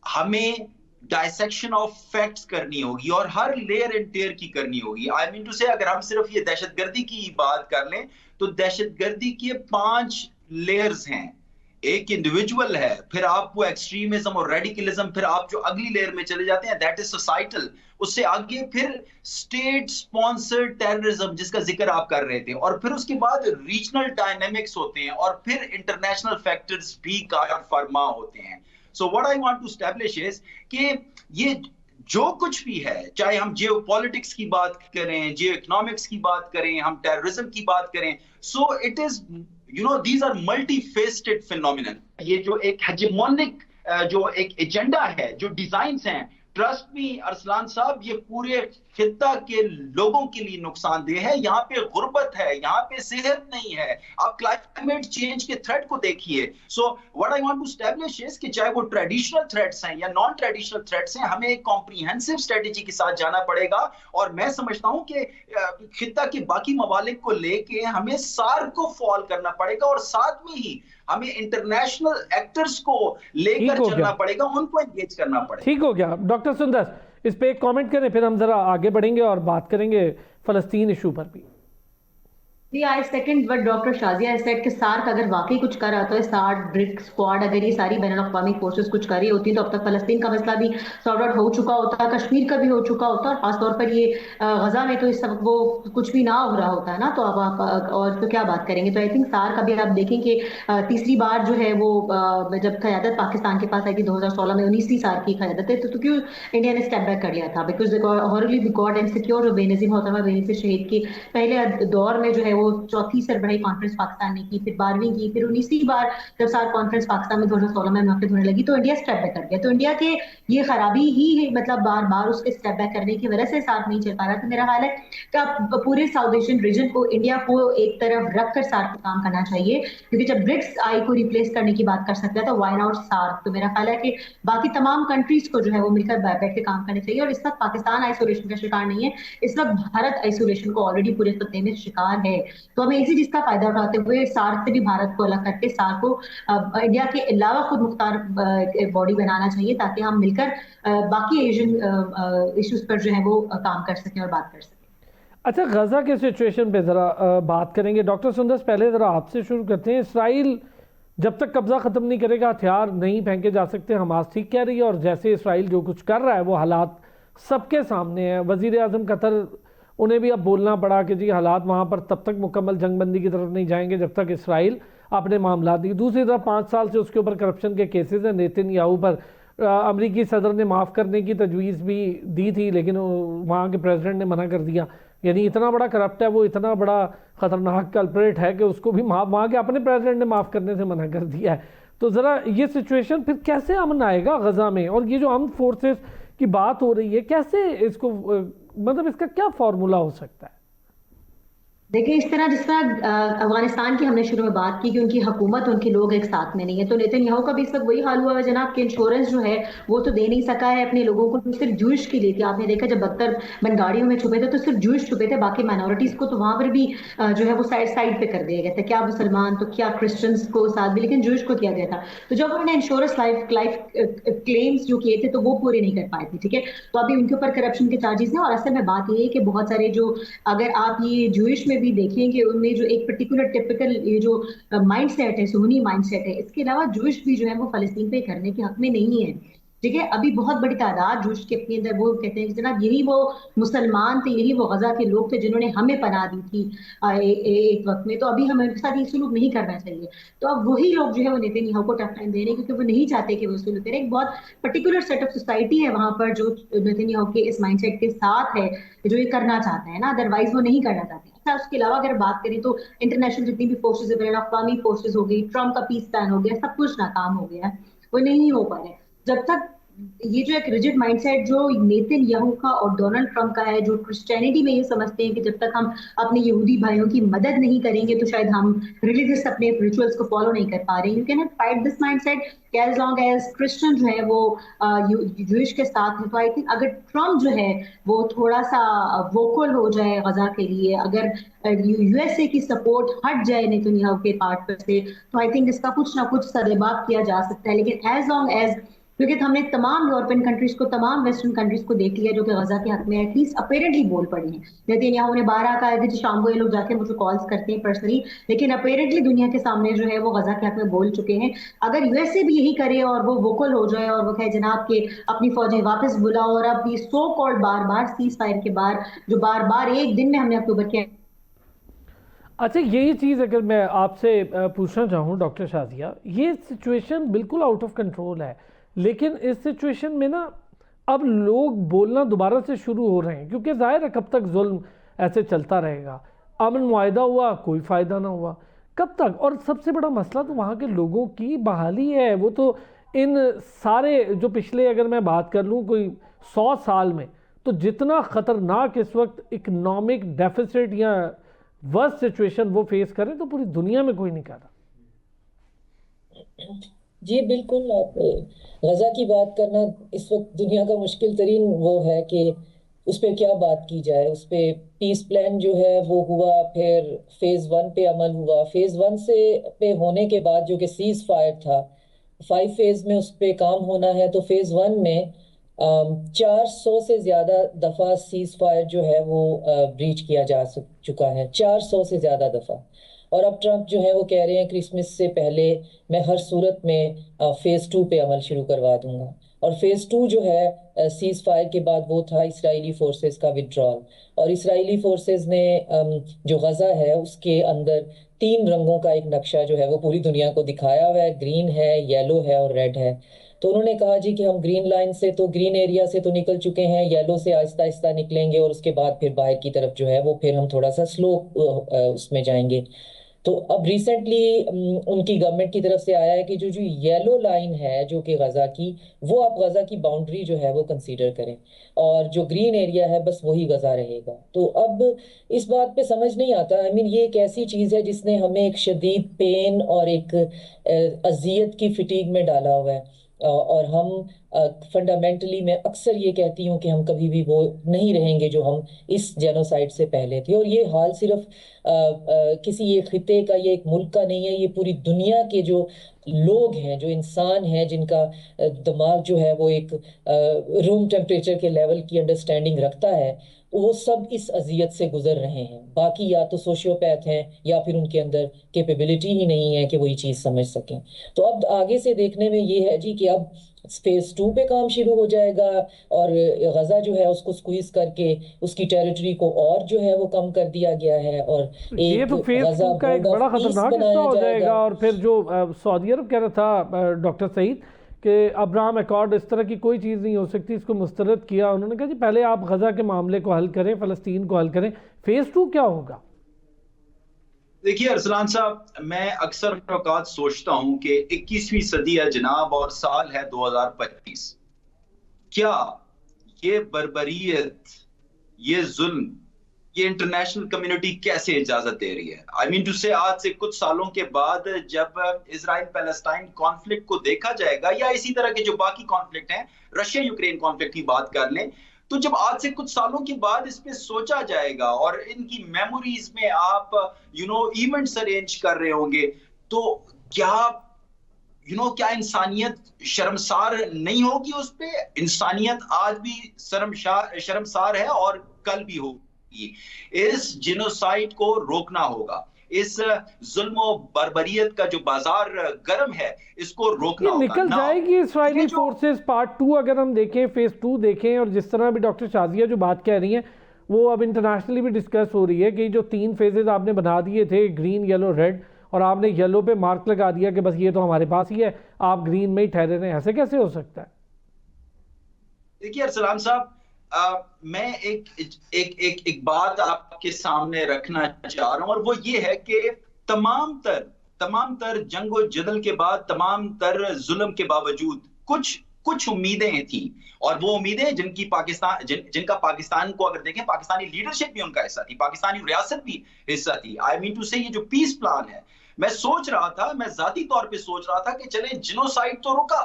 हमें डायसेक्शन ऑफ फैक्ट्स करनी होगी और हर लेयर एंड टेयर की करनी होगी। आई मीन टू से अगर हम सिर्फ ये दहशतगर्दी की बात कर लें तो दहशतगर्दी के 5 लेयर्स हैं। एक इंडिविजुअल है, फिर आप वो एक्सट्रीमिज्म और रेडिकलिज्म, फिर आप जो अगली लेयर में चले जाते हैं दैट इज सोसाइटल, उससे आगे फिर स्टेट स्पॉन्सर्ड टेररिज्म जिसका जिक्र आप कर रहे थे, और फिर उसके बाद रीजनल डायनेमिक्स होते हैं, और फिर इंटरनेशनल फैक्टर्स भी कार फरमा होते हैं। So what I want to establish is कि ये जो कुछ भी है, चाहे हम जियोपॉलिटिक्स की बात करें, जियो इकोनॉमिक्स की बात करें, हम टेररिज्म की बात करें, so it is these are multi-faceted phenomenon। ये जो एक हेजेमोनिक जो एक एजेंडा है, जो डिजाइन्स हैं, ट्रस्ट मी अरसलान साहब, ये पूरे खित्ता के लोगों के लिए नुकसानदेह है। यहाँ पे गुर्बत है, यहाँ पे सेहत नहीं है। आप क्लाइमेट चेंज के थ्रेट को देखिए। So what I want to establish is कि चाहे वो ट्रेडिशनल थ्रेट्स हैं या नॉन ट्रेडिशनल थ्रेट्स हैं, हमें एक कॉम्प्रिहेंसिव स्ट्रेटेजी के साथ जाना पड़ेगा। और मैं समझता हूं कि खित्ता के बाकी ममालिक को लेके हमें सार्क को फॉल करना पड़ेगा, और साथ में ही हमें इंटरनेशनल एक्टर्स को लेकर चलना पड़ेगा, उनको एंगेज करना पड़ेगा।
ठीक हो गया। डॉक्टर सुंदर इस पे एक कमेंट करें, फिर हम जरा आगे बढ़ेंगे और बात करेंगे फलस्तीन इशू पर भी।
जी, I second what doctor Shazia said कि सार्क अगर वाकई कुछ कर रहा तो सार्क, ब्रिक्स, स्क्वाड, अगर ये सारी बैनुल अक़वामी फोर्सेस कुछ कर रही होती तो अब तक फलस्तीन का मसला भी सॉर्ट आउट हो चुका होता, कश्मीर का भी हो चुका होता, और खासतौर पर ये गजा में तो इस सब वो कुछ भी ना हो रहा होता है ना। तो अब आप और तो क्या बात करेंगे। तो आई थिंक सार्क अभी आप देखें कि तीसरी बार जो है वो जब क़यादत पाकिस्तान के पास आई थी 2016 में, 19वीं सार्क की क़यादत है, तो क्यों इंडिया ने स्टेप बैक कर लिया था? Because horribly because and secure Benazir मोहतरमा बेनज़ीर शहीद की पहले दौर में जो है वो चौथी सरबराही कॉन्फ्रेंस पाकिस्तान ने की, फिर 12वीं की, फिर 19वीं बार जब सार्क कॉन्फ्रेंस पाकिस्तान में 2016 में मुनक़िद होने लगी तो इंडिया स्टेप बैक कर गया। तो इंडिया के ये खराबी ही मतलब बार बार उसके स्टेप बैक करने की वजह से सार्क नहीं चल पा रहा। तो मेरा ख्याल है कि पूरे साउथ एशियन रीजन को, इंडिया को एक तरफ रख कर सार्क पर काम करना चाहिए, क्योंकि जब ब्रिक्स आई को रिप्लेस करने की बात कर सकता है तो वाई नॉट सार्क। तो मेरा ख्याल है कि बाकी तमाम कंट्रीज को जो है वो मिलकर बैठ के काम करने चाहिए। और इस वक्त पाकिस्तान आइसोलेशन का शिकार नहीं है, इस वक्त भारत आइसोलेशन को ऑलरेडी पूरे खत्ते में शिकार है। तो हमें इसी चीज का फायदा उठाते हुए सार्क से भी भारत को अलग करके सार्क को इंडिया के अलावा खुद मुख्तार बॉडी बनाना चाहिए, ताकि हम मिलकर बाकी एशियन इश्यूज पर जो है वो काम कर सकें और बात कर सकें।
अच्छा, गजा के सिचुएशन पे ज़रा बात करेंगे। डॉक्टर सुंदर पहले ज़रा आपसे शुरू करते हैं। इसराइल जब तक कब्जा ख़त्म नहीं करेगा हथियार नहीं फेंके जा सकते, हमास ठीक कह रही है, और जैसे इसराइल जो कुछ कर रहा है वो हालात सबके सामने है। वज़ीर आज़म कतर, उन्हें भी अब बोलना पड़ा कि जी हालात वहाँ पर तब तक मुकम्मल जंगबंदी की तरफ नहीं जाएंगे जब तक इसराइल अपने मामला दी। दूसरी तरफ 5 साल से उसके ऊपर करप्शन के केसेस हैं। नेतन्याहू पर अमरीकी सदर ने माफ़ करने की तजवीज़ भी दी थी, लेकिन वहाँ के प्रेसिडेंट ने मना कर दिया। यानी इतना बड़ा करप्ट है वो, इतना बड़ा ख़तरनाक कल्प्रेट है कि उसको भी वहाँ के अपने प्रेसिडेंट ने माफ़ करने से मना कर दिया है। तो ज़रा ये सिचुएशन फिर कैसे अमन आएगा गजा में, और ये जो आर्म्ड फोर्सेस की बात हो रही है, कैसे इसको मतलब इसका क्या फॉर्मूला हो सकता है?
देखिए, इस तरह जिस तरह अफगानिस्तान की हमने शुरू में बात की कि उनकी हुकूमत, उनके लोग एक साथ में नहीं है, तो नेतन्याहू का भी इस वक्त वही हाल हुआ है जनाब कि इंश्योरेंस जो है वो तो दे नहीं सका है अपने लोगों को, तो सिर्फ जूश के लिए थी। आपने देखा जब बख्तर बनगाड़ियों में छुपे थे तो सिर्फ जूश छुपे थे, बाकी माइनॉरिटीज को तो वहां पर भी जो है वो साइड साइड पे कर दिया गया था, क्या मुसलमान तो क्या क्रिश्चियंस को साथ भी, लेकिन जूश को किया गया था। तो जब उन्होंने इंश्योरेंस लाइफ क्लेम्स जो किए थे तो वो पूरे नहीं कर पाए थे, ठीक है। तो अभी उनके ऊपर करप्शन के चार्जेस हैं, और असल में बात ये है कि बहुत सारे जो, अगर आप ये जूश में भी देखेंगे उनमें जो एक पर्टिकुलर टिपिकल ये जो माइंड सेट है, सुन्नी माइंड सेट है, इसके अलावा जूश भी जो है वो फलस्तीन पे करने के हक में नहीं है, ठीक है। अभी बहुत बड़ी तादाद जूश के अपने अंदर, वो कहते हैं कि जनाब यही वो मुसलमान थे, यही वो गजा के लोग थे जिन्होंने हमें पनाह दी थी एक वक्त में, तो अभी हमें उनके साथ ये सुलूक नहीं करना चाहिए। तो अब वही लोग जो है वो नेतन्याहू को टफ टाइम दे रहे हैं, क्योंकि वो नहीं चाहते कि वो सुलूक करें। एक बहुत पर्टिकुलर सेट ऑफ सोसाइटी है वहां पर जो नेतन्याहू के इस माइंडसेट के साथ है, जो ये करना चाहते हैं ना, अदरवाइज वो नहीं करना चाहते। अच्छा, उसके अलावा अगर बात करें तो इंटरनेशनल जितनी भी फोर्सेज है, बैन अवी फोर्सेज हो गई, ट्रम्प का पीस प्लान हो गया, सब कुछ नाकाम हो गया है, वो नहीं हो पा रहे जब तक ये जो एक रिजिड माइंडसेट जो नेतन्याहू का और डोनाल्ड ट्रंप का है, जो क्रिश्चियनिटी में ये समझते हैं कि जब तक हम अपने यहूदी भाइयों की मदद नहीं करेंगे तो शायद हम रिलीजियस अपने रिचुअल्स को फॉलो नहीं कर पा रहे हैं। You can not fight this mindset as long as Christian जो है वो जूइश के साथ है। तो आई थिंक अगर ट्रंप जो है वो थोड़ा सा वोकल हो जाए गजा के लिए, अगर यूएसए की सपोर्ट हट जाए नेतन्याहू के पार्ट पर से, तो आई थिंक इसका कुछ ना कुछ सदेबाप किया जा सकता है। लेकिन एज लॉन्ग एज, क्योंकि हमने तमाम यूरोपियन कंट्रीज को, तमाम वेस्टर्न कंट्रीज को देख लिया जो कि गजा के हक में एटलीस्ट अपेरेंटली बोल पड़ी हैं। नेतन्याहू ने 12 कहा है कि शाम को ये लोग जाके मुझे कॉल्स करते हैं पर्सनली, लेकिन अपेरेंटली दुनिया के सामने जो है वो गजा के हक में बोल चुके हैं। अगर यूएसए भी यही करे और वो वोकल हो जाए और वो कहे जनाब के अपनी फौजें वापस बुलाओ, और अब ये सो कॉल्ड बार बार सीज फायर के बाद जो बार बार एक दिन में हमने अक्टूबर के,
अच्छा यही चीज़ अगर मैं आपसे पूछना चाहूँ डॉक्टर शाजिया, ये सिचुएशन बिल्कुल आउट ऑफ कंट्रोल है, लेकिन इस सिचुएशन में ना अब लोग बोलना दोबारा से शुरू हो रहे हैं, क्योंकि जाहिर है कब तक जुल्म ऐसे चलता रहेगा। अमन मुआहिदा हुआ, कोई फ़ायदा ना हुआ, कब तक? और सबसे बड़ा मसला तो वहाँ के लोगों की बहाली है। वो तो इन सारे जो पिछले, अगर मैं बात कर लूँ कोई 100 साल में, तो जितना ख़तरनाक इस वक्त इकनॉमिक डेफिसिट या वर्स्ट सिचुएशन वो फेस करें तो पूरी दुनिया में कोई नहीं कर रहा।
जी बिल्कुल, आप गजा की बात करना इस वक्त दुनिया का मुश्किल तरीन वो है कि उस पर क्या बात की जाए। उस पर पीस प्लान जो है वो हुआ, फिर फेज 1 पे अमल हुआ, फेज 1 से पे होने के बाद जो कि सीज फायर था, 5 फेज में उस पर काम होना है। तो फेज 1 में 400 से ज्यादा दफा सीज फायर जो है वो ब्रीच किया जा चुका है, 400 से ज्यादा दफा। और अब ट्रंप जो है वो कह रहे हैं क्रिसमस से पहले मैं हर सूरत में फेज 2 पे अमल शुरू करवा दूंगा। और फेज 2 जो है सीज फायर के बाद वो था इसराइली फोर्सेस का विड्रॉल। और इसराइली फोर्सेस ने जो गजा है उसके अंदर 3 रंगों का एक नक्शा जो है वो पूरी दुनिया को दिखाया हुआ है, ग्रीन है, येलो है और रेड है। तो उन्होंने कहा जी कि हम ग्रीन लाइन से, तो ग्रीन एरिया से तो निकल चुके हैं, येलो से आहिस्ता आहिस्ता निकलेंगे और उसके बाद फिर बाहर की तरफ जो है वो फिर हम थोड़ा सा स्लो उसमें जाएंगे। तो अब रिसेंटली उनकी गवर्नमेंट की तरफ से आया है कि जो जो येलो लाइन है जो कि गजा की, वो आप गजा की बाउंड्री जो है वो कंसीडर करें, और जो ग्रीन एरिया है बस वही गजा रहेगा। तो अब इस बात पे समझ नहीं आता, आई मीन ये एक ऐसी चीज़ है जिसने हमें एक शदीद पेन और एक अजियत की फिटीग में डाला हुआ है। और हम फंडामेंटली मैं अक्सर ये कहती हूँ कि हम कभी भी वो नहीं रहेंगे जो हम इस जेनोसाइड से पहले थे। और ये हाल सिर्फ किसी एक खिते का, ये एक मुल्क का नहीं है, ये पूरी दुनिया के जो लोग हैं, जो इंसान हैं, जिनका दिमाग जो है वो एक रूम टेम्परेचर के लेवल की अंडरस्टैंडिंग रखता है, वो सब इस अजियत से गुजर रहे हैं। बाकी या तो सोशियोपैथ हैं या फिर उनके अंदर कैपेबिलिटी ही नहीं है कि वो ये चीज़ समझ सकें। तो अब आगे से देखने में ये है जी कि अब फेज 2 पे काम शुरू हो जाएगा और गजा जो है उसको स्क्वीज करके उसकी टेरिटरी को और जो है वो कम कर दिया गया है, और
ये तो फेज 2 का एक बड़ा खतरनाक हिस्सा हो जाएगा। और फिर जो सऊदी अरब कह रहा था डॉक्टर सईद कि अब्राहम अकॉर्ड इस तरह की कोई चीज़ नहीं हो सकती, इसको मुस्तरद किया। उन्होंने कहा जी पहले आप गजा के मामले को हल करें, फ़लस्तीन को हल करें, फेज 2 क्या होगा?
देखिए अरसलान साहब, मैं अक्सर औकात सोचता हूं कि 21वीं सदी है जनाब और साल है 2025। क्या ये बर्बरियत, ये जुल्म, ये इंटरनेशनल कम्युनिटी कैसे इजाजत दे रही है? आई मीन टू से आज से कुछ सालों के बाद जब इजराइल पैलेस्टाइन कॉन्फ्लिक्ट को देखा जाएगा, या इसी तरह के जो बाकी कॉन्फ्लिक्ट हैं, रशिया यूक्रेन कॉन्फ्लिक्ट की बात कर लें, तो जब आज से कुछ सालों के बाद इस पे सोचा जाएगा और इनकी मेमोरीज में आप इवेंट्स अरेंज कर रहे होंगे, तो क्या क्या इंसानियत शर्मसार नहीं होगी? उस पे इंसानियत आज भी शर्मसार है और कल भी होगी। इस जिनोसाइड को रोकना होगा। इस जुल्म और बर्बरियत का जो बाजार गर्म है, इसको रोकना होगा।
निकल जाएगी इस्राएली फोर्सेस पार्ट 2 अगर हम देखें, फेज 2 देखें, और जिस तरह भी डॉक्टर शाजिया जो बात कह रही हैं वो अब इंटरनेशनली भी डिस्कस हो रही है कि जो 3 फेजेस आपने बना दिए थे, ग्रीन, येलो, रेड, और आपने येलो पे मार्क लगा दिया कि बस ये तो हमारे पास ही है, आप ग्रीन में ही ठहरे रहे, ऐसे कैसे हो सकता है?
देखिए अरसलान साहब, मैं एक बात आपके सामने रखना चाह रहा हूं, और वो ये है कि तमाम तर जंगो जदल के बाद, तमाम तर जुल्म के बावजूद कुछ उम्मीदें थी, और वो उम्मीदें जिनका पाकिस्तान को अगर देखें, पाकिस्तानी लीडरशिप भी उनका हिस्सा थी, पाकिस्तानी रियासत भी हिस्सा थी। आई मीन टू से ये जो पीस प्लान है, मैं जाती तौर पे सोच रहा था कि चले जिनोसाइड तो रुका,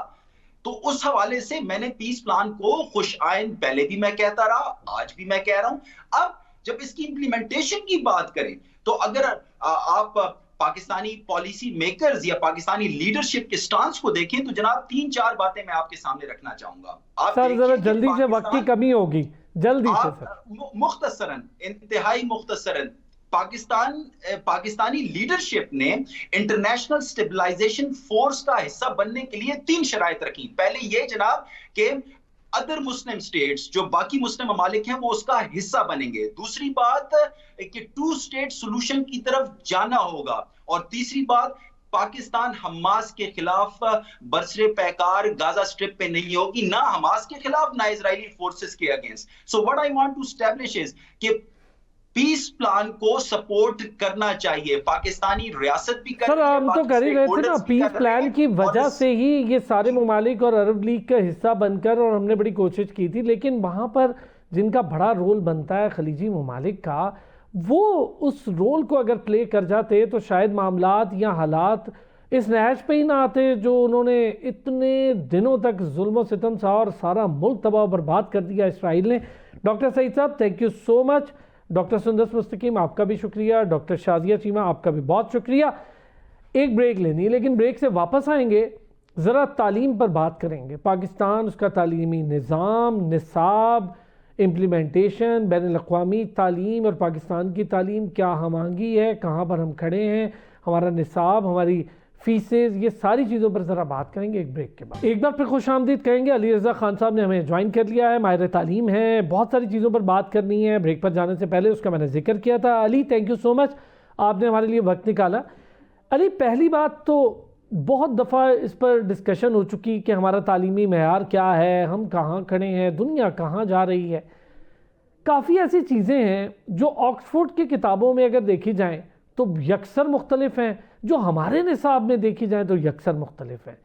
तो उस हवाले से मैंने पीस प्लान को खुशाइन पहले भी मैं कहता रहा, आज भी मैं कह रहा हूं। अब जब इसकी इंप्लीमेंटेशन की बात करें, तो अगर आप पाकिस्तानी पॉलिसी मेकर्स या पाकिस्तानी लीडरशिप के स्टांस को देखें, तो जनाब 3-4 बातें मैं आपके सामने रखना चाहूंगा। आप
सर जरा जल्दी से, वक्त की कमी होगी, जल्दी से सर।
मुख्तसरन, इंतहाई मुख्तसरन, पाकिस्तानी लीडरशिप ने इंटरनेशनल स्टेबलाइजेशन फोर्स का हिस्सा बनने के लिए 3 शराइत रखी। पहले ये जनाब कि अदर मुस्लिम स्टेट्स, जो बाकी मुस्लिम ममालिक हैं, वो उसका हिस्सा बनेंगे। दूसरी बात कि 2 स्टेट सोल्यूशन की तरफ जाना होगा, और तीसरी बात, पाकिस्तान हमास के खिलाफ बरसरे पैकार गाजा स्ट्रिप पे नहीं होगी, ना हमास के खिलाफ, ना इजरायली फोर्सेस के against. So what I want to establish is कि पीस प्लान को सपोर्ट करना चाहिए, पाकिस्तानी रियासत भी कर
सर, हम तो कर ही रहे थे ना, पीस प्लान की वजह से ही ये सारे ममालिक और अरब लीग का हिस्सा बनकर, और हमने बड़ी कोशिश की थी, लेकिन वहाँ पर जिनका बड़ा रोल बनता है खलीजी ममालिक का, वो उस रोल को अगर प्ले कर जाते तो शायद मामलात या हालात इस नहज पे ही ना आते जो उन्होंने इतने दिनों तक जुल्म सितम सा और सारा मुल्क तबाह बर्बाद कर दिया इसराइल ने। Doctor Saeed sahab, thank you so much. Doctor Sundas Mustaqeem, आपका भी शुक्रिया। डॉक्टर शाजिया चीमा, आपका भी बहुत शुक्रिया। एक ब्रेक लेनी है, लेकिन ब्रेक से वापस आएंगे, ज़रा तालीम पर बात करेंगे। पाकिस्तान, उसका तालीमी निज़ाम, निसाब, इम्प्लीमेंटेशन, बैनुल-अक़वामी तालीम और पाकिस्तान की तालीम क्या हमआहंगी है, कहाँ पर हम खड़े हैं, हमारा निसाब, हमारी फीसेज, ये सारी चीज़ों पर ज़रा बात करेंगे एक ब्रेक के बाद। एक बार फिर खुश आमदीद कहेंगे। अली रज़ा खान साहब ने हमें ज्वाइन कर लिया है, माहिर तालीम है, बहुत सारी चीज़ों पर बात करनी है। ब्रेक पर जाने से पहले उसका मैंने जिक्र किया था। Ali, thank you so much, आपने हमारे लिए वक्त निकाला। अली, पहली बात तो बहुत दफ़ा इस पर डिस्कशन हो चुकी कि हमारा तालीमी मेयार क्या है, हम कहाँ खड़े हैं, दुनिया कहाँ जा रही है। काफ़ी ऐसी चीज़ें हैं जो ऑक्सफोर्ड की किताबों में अगर देखी जाएँ तो यकसर मुख्तलिफ हैं, जो हमारे निसाब में देखी जाए तो यकसर मुख्तलिफ हैं।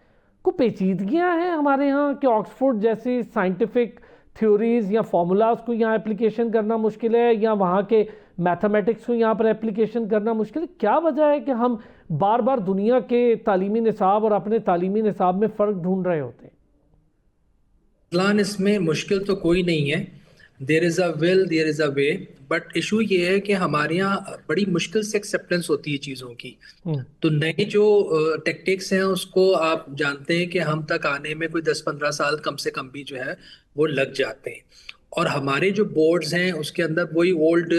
को पेचीदगियाँ हैं हमारे यहाँ कि ऑक्सफोर्ड जैसी साइंटिफिक थ्योरीज़ या फार्मूलाज को यहाँ एप्लीकेशन करना मुश्किल है, या वहाँ के मैथमेटिक्स को यहाँ पर एप्लीकेशन करना मुश्किल है। क्या वजह है कि हम बार बार दुनिया के तालीमी निसाब और अपने तालीमी निसाब में फ़र्क ढूंढ रहे होते हैं?
प्लान इसमें मुश्किल तो कोई नहीं है, there is a will, there is a way, but issue ये है कि हमारे यहाँ बड़ी मुश्किल से एक्सेप्टेंस होती है चीज़ों की। तो नए जो टेक्टिक्स हैं उसको आप जानते हैं कि हम तक आने में कोई 10-15 साल कम से कम भी जो है वो लग जाते हैं, और हमारे जो बोर्ड्स हैं उसके अंदर वही ओल्ड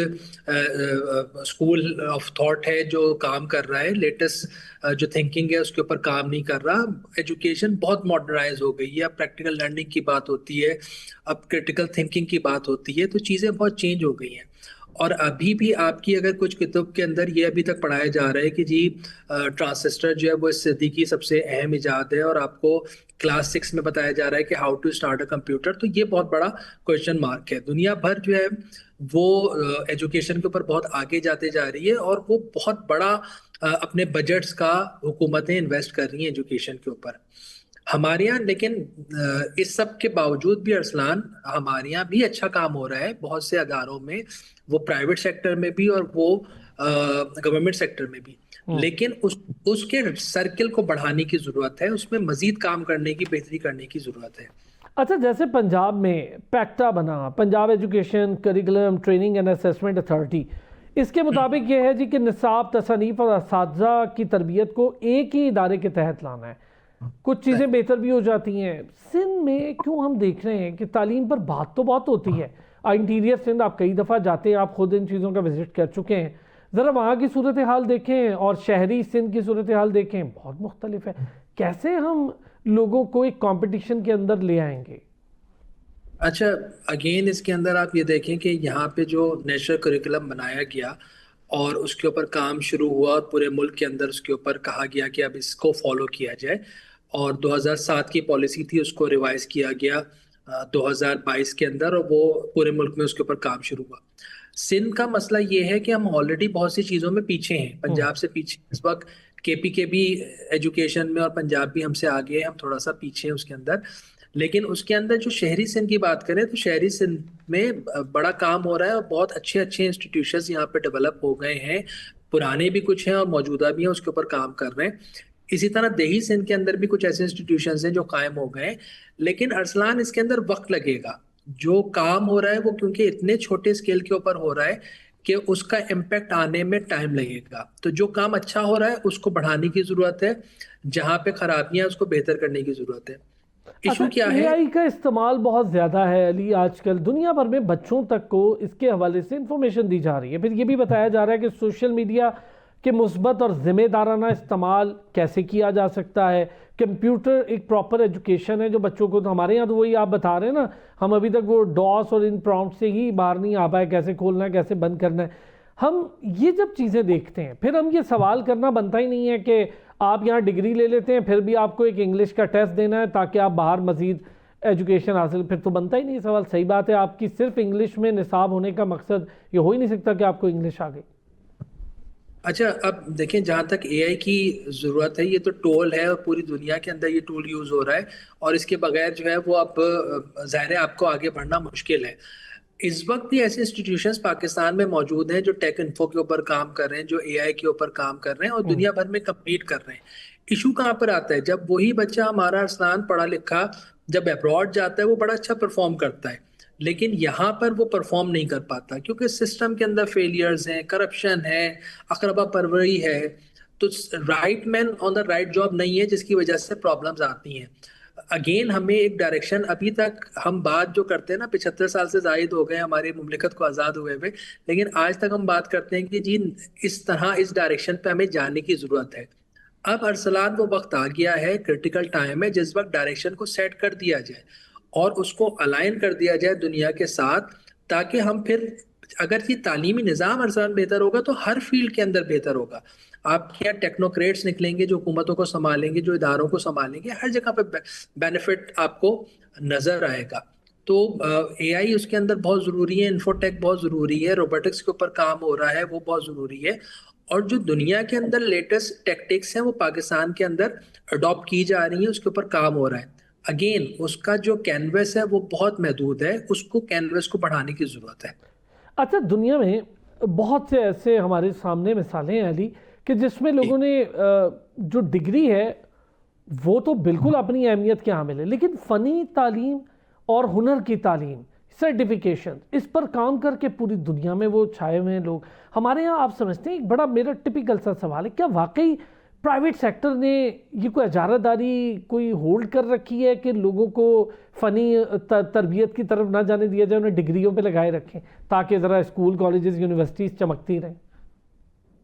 स्कूल ऑफ थॉट है जो काम कर रहा है, लेटेस्ट जो थिंकिंग है उसके ऊपर काम नहीं कर रहा। एजुकेशन बहुत मॉडर्नाइज हो गई है, अब प्रैक्टिकल लर्निंग की बात होती है, अब क्रिटिकल थिंकिंग की बात होती है, तो चीज़ें बहुत चेंज हो गई हैं। और अभी भी आपकी अगर कुछ किताब के अंदर ये अभी तक पढ़ाया जा रहा है कि जी ट्रांसिस्टर जो है वो इस सदी की सबसे अहम इजाद है, और आपको क्लास 6 में बताया जा रहा है कि how to start a computer, तो ये बहुत बड़ा क्वेश्चन मार्क है। दुनिया भर जो है वो एजुकेशन के ऊपर बहुत आगे जाते जा रही है, और वो बहुत बड़ा अपने बजट्स का हुकूमतें इन्वेस्ट कर रही हैं एजुकेशन के ऊपर। हमारे यहाँ लेकिन इस सब के बावजूद भी अरसलान, हमारे यहाँ भी अच्छा काम हो रहा है बहुत से अदारों में, वो प्राइवेट सेक्टर में भी और वो गवर्नमेंट सेक्टर में भी। लेकिन उसके सर्किल को बढ़ाने की जरूरत है, उसमें मजीद काम करने की, बेहतरी करने की जरूरत है।
अच्छा, जैसे पंजाब में पैक्टा बना, Punjab education curriculum training and assessment authority, इसके मुताबिक ये है जी कि निसाब, तसनीफ और असातिज़ा की तरबियत को एक ही इदारे के तहत लाना है। कुछ चीज़ें बेहतर भी हो जाती हैं। सिंध में क्यों हम देख रहे हैं कि तालीम पर बात तो बहुत होती है। इंटीरियर सिंध आप कई दफ़ा जाते हैं, आप खुद इन चीज़ों का विजिट कर चुके हैं। ज़रा वहाँ की सूरत हाल देखें और शहरी सिंध की सूरत हाल देखें, बहुत मुख्तलिफ है। कैसे हम लोगों को एक कंपटीशन के अंदर ले आएंगे?
अच्छा, अगेन इसके अंदर आप ये देखें कि यहाँ पे जो नेशनल करिकुलम बनाया गया और उसके ऊपर काम शुरू हुआ और पूरे मुल्क के अंदर उसके ऊपर कहा गया कि अब इसको फॉलो किया जाए, और 2007 की पॉलिसी थी, उसको रिवाइज किया गया 2022 के अंदर, और वो पूरे मुल्क में उसके ऊपर काम शुरू हुआ। सिंध का मसला ये है कि हम ऑलरेडी बहुत सी चीज़ों में पीछे हैं, पंजाब से पीछे इस वक्त। केपी के भी एजुकेशन में और पंजाब भी हमसे आगे है, हम थोड़ा सा पीछे हैं उसके अंदर। लेकिन उसके अंदर जो शहरी सिंध की बात करें तो शहरी सिंध में बड़ा काम हो रहा है और बहुत अच्छे अच्छे इंस्टीट्यूशंस यहाँ पे डेवलप हो गए हैं, पुराने भी कुछ हैं और मौजूदा भी हैं, उसके ऊपर काम कर रहे हैं। इसी तरह देही सिंध के अंदर भी कुछ ऐसे इंस्टीट्यूशंस हैं जो कायम हो गए हैं। लेकिन अरसलान, इसके अंदर वक्त लगेगा। जो काम हो रहा है वो क्योंकि इतने छोटे स्केल के ऊपर हो रहा है कि उसका इम्पैक्ट आने में टाइम लगेगा। तो जो काम अच्छा हो रहा है उसको बढ़ाने की जरूरत है, जहाँ पे खराबियां उसको बेहतर करने की जरूरत है। इशू क्या है?
एआई का इस्तेमाल बहुत ज़्यादा है अली आजकल दुनिया भर में। बच्चों तक को इसके हवाले से इंफॉर्मेशन दी जा रही है। फिर ये भी बताया जा रहा है कि सोशल मीडिया के मुस्बत और ज़िम्मेदाराना इस्तेमाल कैसे किया जा सकता है। कंप्यूटर एक प्रॉपर एजुकेशन है जो बच्चों को, तो हमारे यहाँ तो वही आप बता रहे हैं ना, हम अभी तक वो डॉस और इन प्रॉम्प्ट से ही बाहर नहीं आ पाए, कैसे खोलना है, कैसे बंद करना है। हम ये जब चीज़ें देखते हैं फिर हम ये सवाल करना बनता ही नहीं है कि आप यहाँ डिग्री ले लेते हैं फिर भी आपको एक इंग्लिश का टेस्ट देना है ताकि आप बाहर मज़ीद एजुकेशन हासिल, फिर तो बनता ही नहीं सवाल। सही बात है, आपकी सिर्फ इंग्लिश में निसाब होने का मकसद ये हो ही नहीं सकता कि आपको इंग्लिश आ गई। अच्छा,
अब देखें, जहाँ तक एआई की ज़रूरत है, ये तो टूल है और पूरी दुनिया के अंदर ये टूल यूज़ हो रहा है, और इसके बगैर जो है वो अब ज़ाहिर है आपको आगे बढ़ना मुश्किल है। इस वक्त भी ऐसे इंस्टीट्यूशंस पाकिस्तान में मौजूद हैं जो टेक इन्फो के ऊपर काम कर रहे हैं, जो एआई के ऊपर काम कर रहे हैं और दुनिया भर में कम्पीट कर रहे हैं। इशू कहाँ पर आता है? जब वही बच्चा हमारा अरसलान पढ़ा लिखा जब अब्रॉड जाता है वो बड़ा अच्छा परफॉर्म करता है, लेकिन यहाँ पर वो परफॉर्म नहीं कर पाता क्योंकि सिस्टम के अंदर फेलियर्स हैं, करप्शन है, अकरबा परवरी है। तो right man on the right job नहीं है, जिसकी वजह से प्रॉब्लम्स आती हैं। अगेन हमें एक डायरेक्शन, अभी तक हम बात जो करते हैं ना, 75 साल से जायद हो गए हमारे मुमलिकत को आज़ाद हुए हुए, लेकिन आज तक हम बात करते हैं कि जी इस तरह इस डायरेक्शन पे हमें जाने की ज़रूरत है। अब अरसलान वो वक्त आ गया है, क्रिटिकल टाइम है, जिस वक्त डायरेक्शन को सेट कर दिया जाए और उसको अलाइन कर दिया जाए दुनिया के साथ, ताकि हम फिर, अगर ये तालीमी निज़ाम अरसलान बेहतर होगा तो हर फील्ड के अंदर बेहतर होगा। आपके यहाँ टेक्नोक्रेट्स निकलेंगे जो हुकूमतों को संभालेंगे, जो इदारों को संभालेंगे, हर जगह पे बेनिफिट आपको नजर आएगा। तो एआई उसके अंदर बहुत ज़रूरी है, इन्फोटेक बहुत ज़रूरी है, रोबोटिक्स के ऊपर काम हो रहा है वो बहुत ज़रूरी है, और जो दुनिया के अंदर लेटेस्ट टेक्टिक्स हैं वो पाकिस्तान के अंदर अडॉप्ट की जा रही हैं, उसके ऊपर काम हो रहा है। अगेन उसका जो कैनवस है वो बहुत महदूद है, उसको कैनवस को बढ़ाने की ज़रूरत है।
अच्छा, दुनिया में बहुत से ऐसे हमारे सामने मिसालें हैं अली कि जिसमें लोगों ने जो डिग्री है वो तो बिल्कुल अपनी अहमियत के हामिल है, लेकिन फ़नी तालीम और हुनर की तालीम, सर्टिफिकेशन, इस पर काम करके पूरी दुनिया में वो छाए हुए हैं लोग। हमारे यहाँ आप समझते हैं, एक बड़ा मेरा टिपिकल सा सवाल है, क्या वाकई प्राइवेट सेक्टर ने ये कोई इजारादारी कोई होल्ड कर रखी है कि लोगों को फ़नी तरबियत की तरफ ना जाने दिया जाए, उन्हें डिग्रियों पे लगाए रखें ताकि ज़रा स्कूल कॉलेजेस यूनिवर्सिटीज़ चमकती रहें?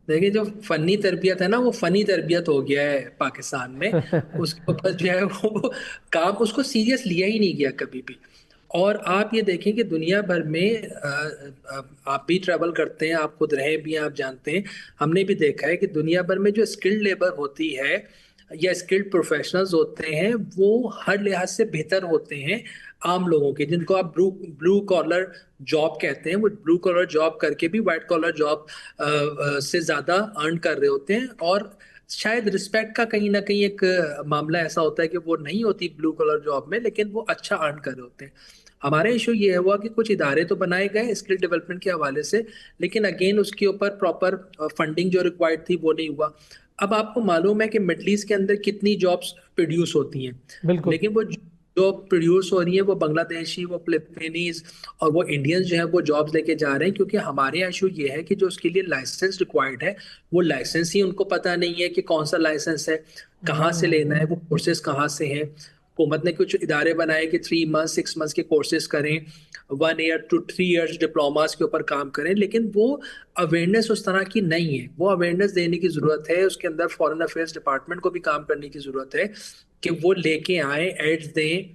देखिए, जो फनी तरबियत है ना वो फनी तरबियत हो गया है पाकिस्तान में। उसके ऊपर जो है वो काम, उसको सीरियस लिया ही नहीं गया कभी भी। और आप ये देखें कि दुनिया भर में आप भी ट्रैवल करते हैं, आप खुद रहे भी हैं, आप जानते हैं, हमने भी देखा है कि दुनिया भर में जो स्किल्ड लेबर होती है या स्किल्ड प्रोफेशनल्स होते हैं वो हर लिहाज से बेहतर होते हैं आम लोगों के, जिनको आप ब्लू कॉलर जॉब कहते हैं। वो ब्लू कॉलर जॉब करके भी वाइट कॉलर जॉब से ज़्यादा अर्न कर रहे होते हैं। और शायद रिस्पेक्ट का कहीं ना कहीं एक मामला ऐसा होता है कि वो नहीं होती ब्लू कलर जॉब में, लेकिन वो अच्छा अर्न कर रहे होते हैं। हमारे इशू ये हुआ कि कुछ इदारे तो बनाए गए स्किल डेवलपमेंट के हवाले से, लेकिन अगेन उसके ऊपर प्रॉपर फंडिंग जो रिक्वायर्ड थी वो नहीं हुआ। अब आपको मालूम है कि मिडल ईस्ट के अंदर कितनी जॉब्स प्रोड्यूस होती हैं,
बिल्कुल।
लेकिन वो जो प्रोड्यूस हो रही है वो बांग्लादेशी, वो फिलिपीनीज और वो इंडियंस जो है वो जॉब्स लेके जा रहे हैं, क्योंकि हमारे यहाँ इशू ये है कि जो उसके लिए लाइसेंस रिक्वायर्ड है वो लाइसेंस ही उनको पता नहीं है कि कौन सा लाइसेंस है, कहाँ से लेना है, वो कोर्सेज कहाँ से हैं। हुकूमत ने कुछ इदारे बनाए कि 3 मंथ 6 मंथ्स के कोर्सेज करें, 1 ईयर to 3 ईयर्स डिप्लोमास के ऊपर काम करें, लेकिन वो अवेयरनेस उस तरह की नहीं है। वो अवेयरनेस देने की ज़रूरत है, उसके अंदर फॉरेन अफेयर्स डिपार्टमेंट को भी काम करने की ज़रूरत है कि वो लेके आए, एड्स दें,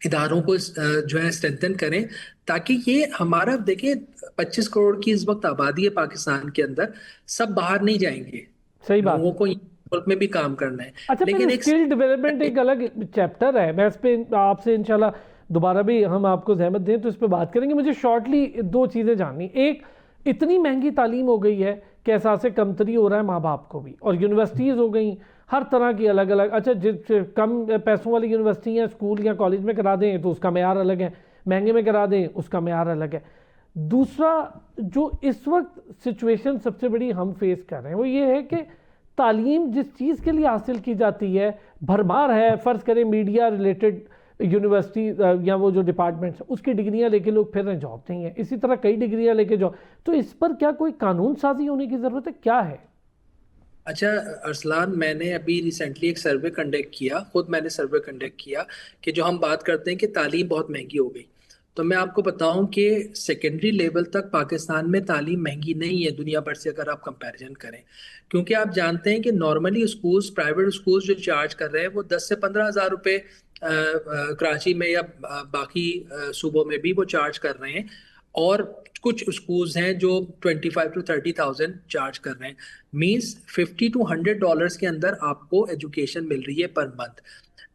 इदारों को जो है स्ट्रेंथन करें, ताकि ये हमारा देखिए 25 करोड़ की इस वक्त आबादी है पाकिस्तान के अंदर, सब बाहर नहीं जाएंगे,
सही बात
लोगों को मुल्क में भी काम करना है।
अच्छा,
लेकिन
फिर स्किल डेवलपमेंट एक अलग चैप्टर है, मैं इस पे आपसे इंशाल्लाह दोबारा भी हम आपको जहमत दें तो इस पे बात करेंगे। मुझे शॉर्टली 2 चीज़ें जाननी। एक, इतनी महंगी तालीम हो गई है कि एहसास कमतरी हो रहा है माँ बाप को भी, और यूनिवर्सिटीज़ हो गई हर तरह की अलग अलग। अच्छा, जिस कम पैसों वाली यूनिवर्सिटी है, स्कूल या कॉलेज में करा दें तो उसका मेयार अलग है, महंगे में करा दें उसका मेयार अलग है। दूसरा, जो इस वक्त सिचुएशन सबसे बड़ी हम फेस कर रहे हैं वो ये है कि तालीम जिस चीज़ के लिए हासिल की जाती है भरमार है। फ़र्ज़ करें मीडिया रिलेटेड यूनिवर्सिटी या वो जो डिपार्टमेंट्स हैं उसकी डिग्रियां लेके लोग फिर रहे, जॉब नहीं है। इसी तरह कई डिग्रियां लेके जॉब, तो इस पर क्या कोई कानून साजी होने की ज़रूरत है, क्या है?
अच्छा अरसलान, मैंने अभी रिसेंटली एक सर्वे कंडक्ट किया, खुद मैंने सर्वे कंडक्ट किया कि जो हम बात करते हैं कि तालीम बहुत महंगी हो गई, तो मैं आपको बताऊं कि सेकेंडरी लेवल तक पाकिस्तान में तालीम महंगी नहीं है दुनिया भर से अगर आप कंपैरिजन करें। क्योंकि आप जानते हैं कि नॉर्मली स्कूल्स, प्राइवेट स्कूल्स जो चार्ज कर रहे हैं वो 10 से 15 हज़ार रुपये कराची में या बाकी सूबों में भी वो चार्ज कर रहे हैं, और कुछ स्कूल्स हैं जो 25 to 30,000 चार्ज कर रहे हैं। मींस $50 to $100 के अंदर आपको एजुकेशन मिल रही है पर मंथ।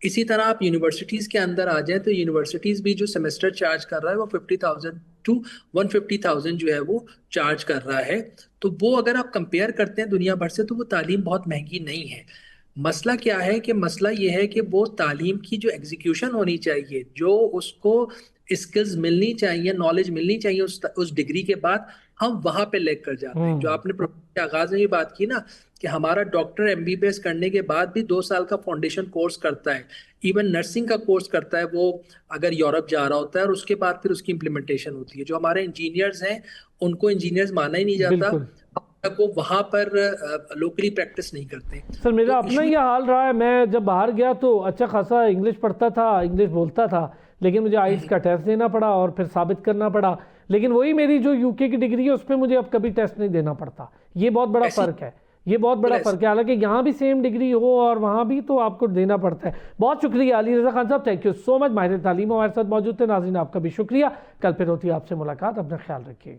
इसी तरह आप यूनिवर्सिटीज़ के अंदर आ जाएं तो यूनिवर्सिटीज़ भी जो सेमेस्टर चार्ज कर रहा है वो 50,000 to 150,000 जो है वो चार्ज कर रहा है। तो वो अगर आप कंपेयर करते हैं दुनिया भर से तो वो तालीम बहुत महंगी नहीं है। मसला क्या है कि मसला ये है कि वो तालीम की जो एग्जीक्यूशन होनी चाहिए, जो उसको स्किल्स मिलनी चाहिए, नॉलेज मिलनी चाहिए उस डिग्री के बाद, हम वहां पे लेकर जाते हैं। जो आपने के आगाज में भी बात की ना कि हमारा डॉक्टर एमबीबीएस करने के बाद भी 2 साल का फाउंडेशन कोर्स करता है, इवन नर्सिंग का कोर्स करता है वो अगर यूरोप जा रहा होता है, और उसके बाद फिर उसकी इम्प्लीमेंटेशन होती है। जो हमारे इंजीनियर्स हैं उनको इंजीनियर्स माना ही नहीं जाता, वो वहां पर लोकली प्रैक्टिस नहीं करते।
सर मेरा अपना ये हाल रहा है, मैं जब बाहर गया तो अच्छा खासा इंग्लिश पढ़ता था, इंग्लिश बोलता था, लेकिन मुझे आइल्स का टेस्ट देना पड़ा और फिर साबित करना पड़ा। लेकिन वही मेरी जो यूके की डिग्री है उस पर मुझे अब कभी टेस्ट नहीं देना पड़ता। ये बहुत बड़ा फ़र्क है, ये बहुत बड़ा फ़र्क है। हालांकि यहाँ भी सेम डिग्री हो और वहाँ भी तो आपको देना पड़ता है। बहुत शुक्रिया अली रज़ा खान साहब, थैंक यू सो मच। माहिर तालीम हमारे साथ मौजूद थे। नाज़रीन आपका भी शुक्रिया। कल फिर होती है आपसे मुलाकात, अपना ख्याल रखिएगा।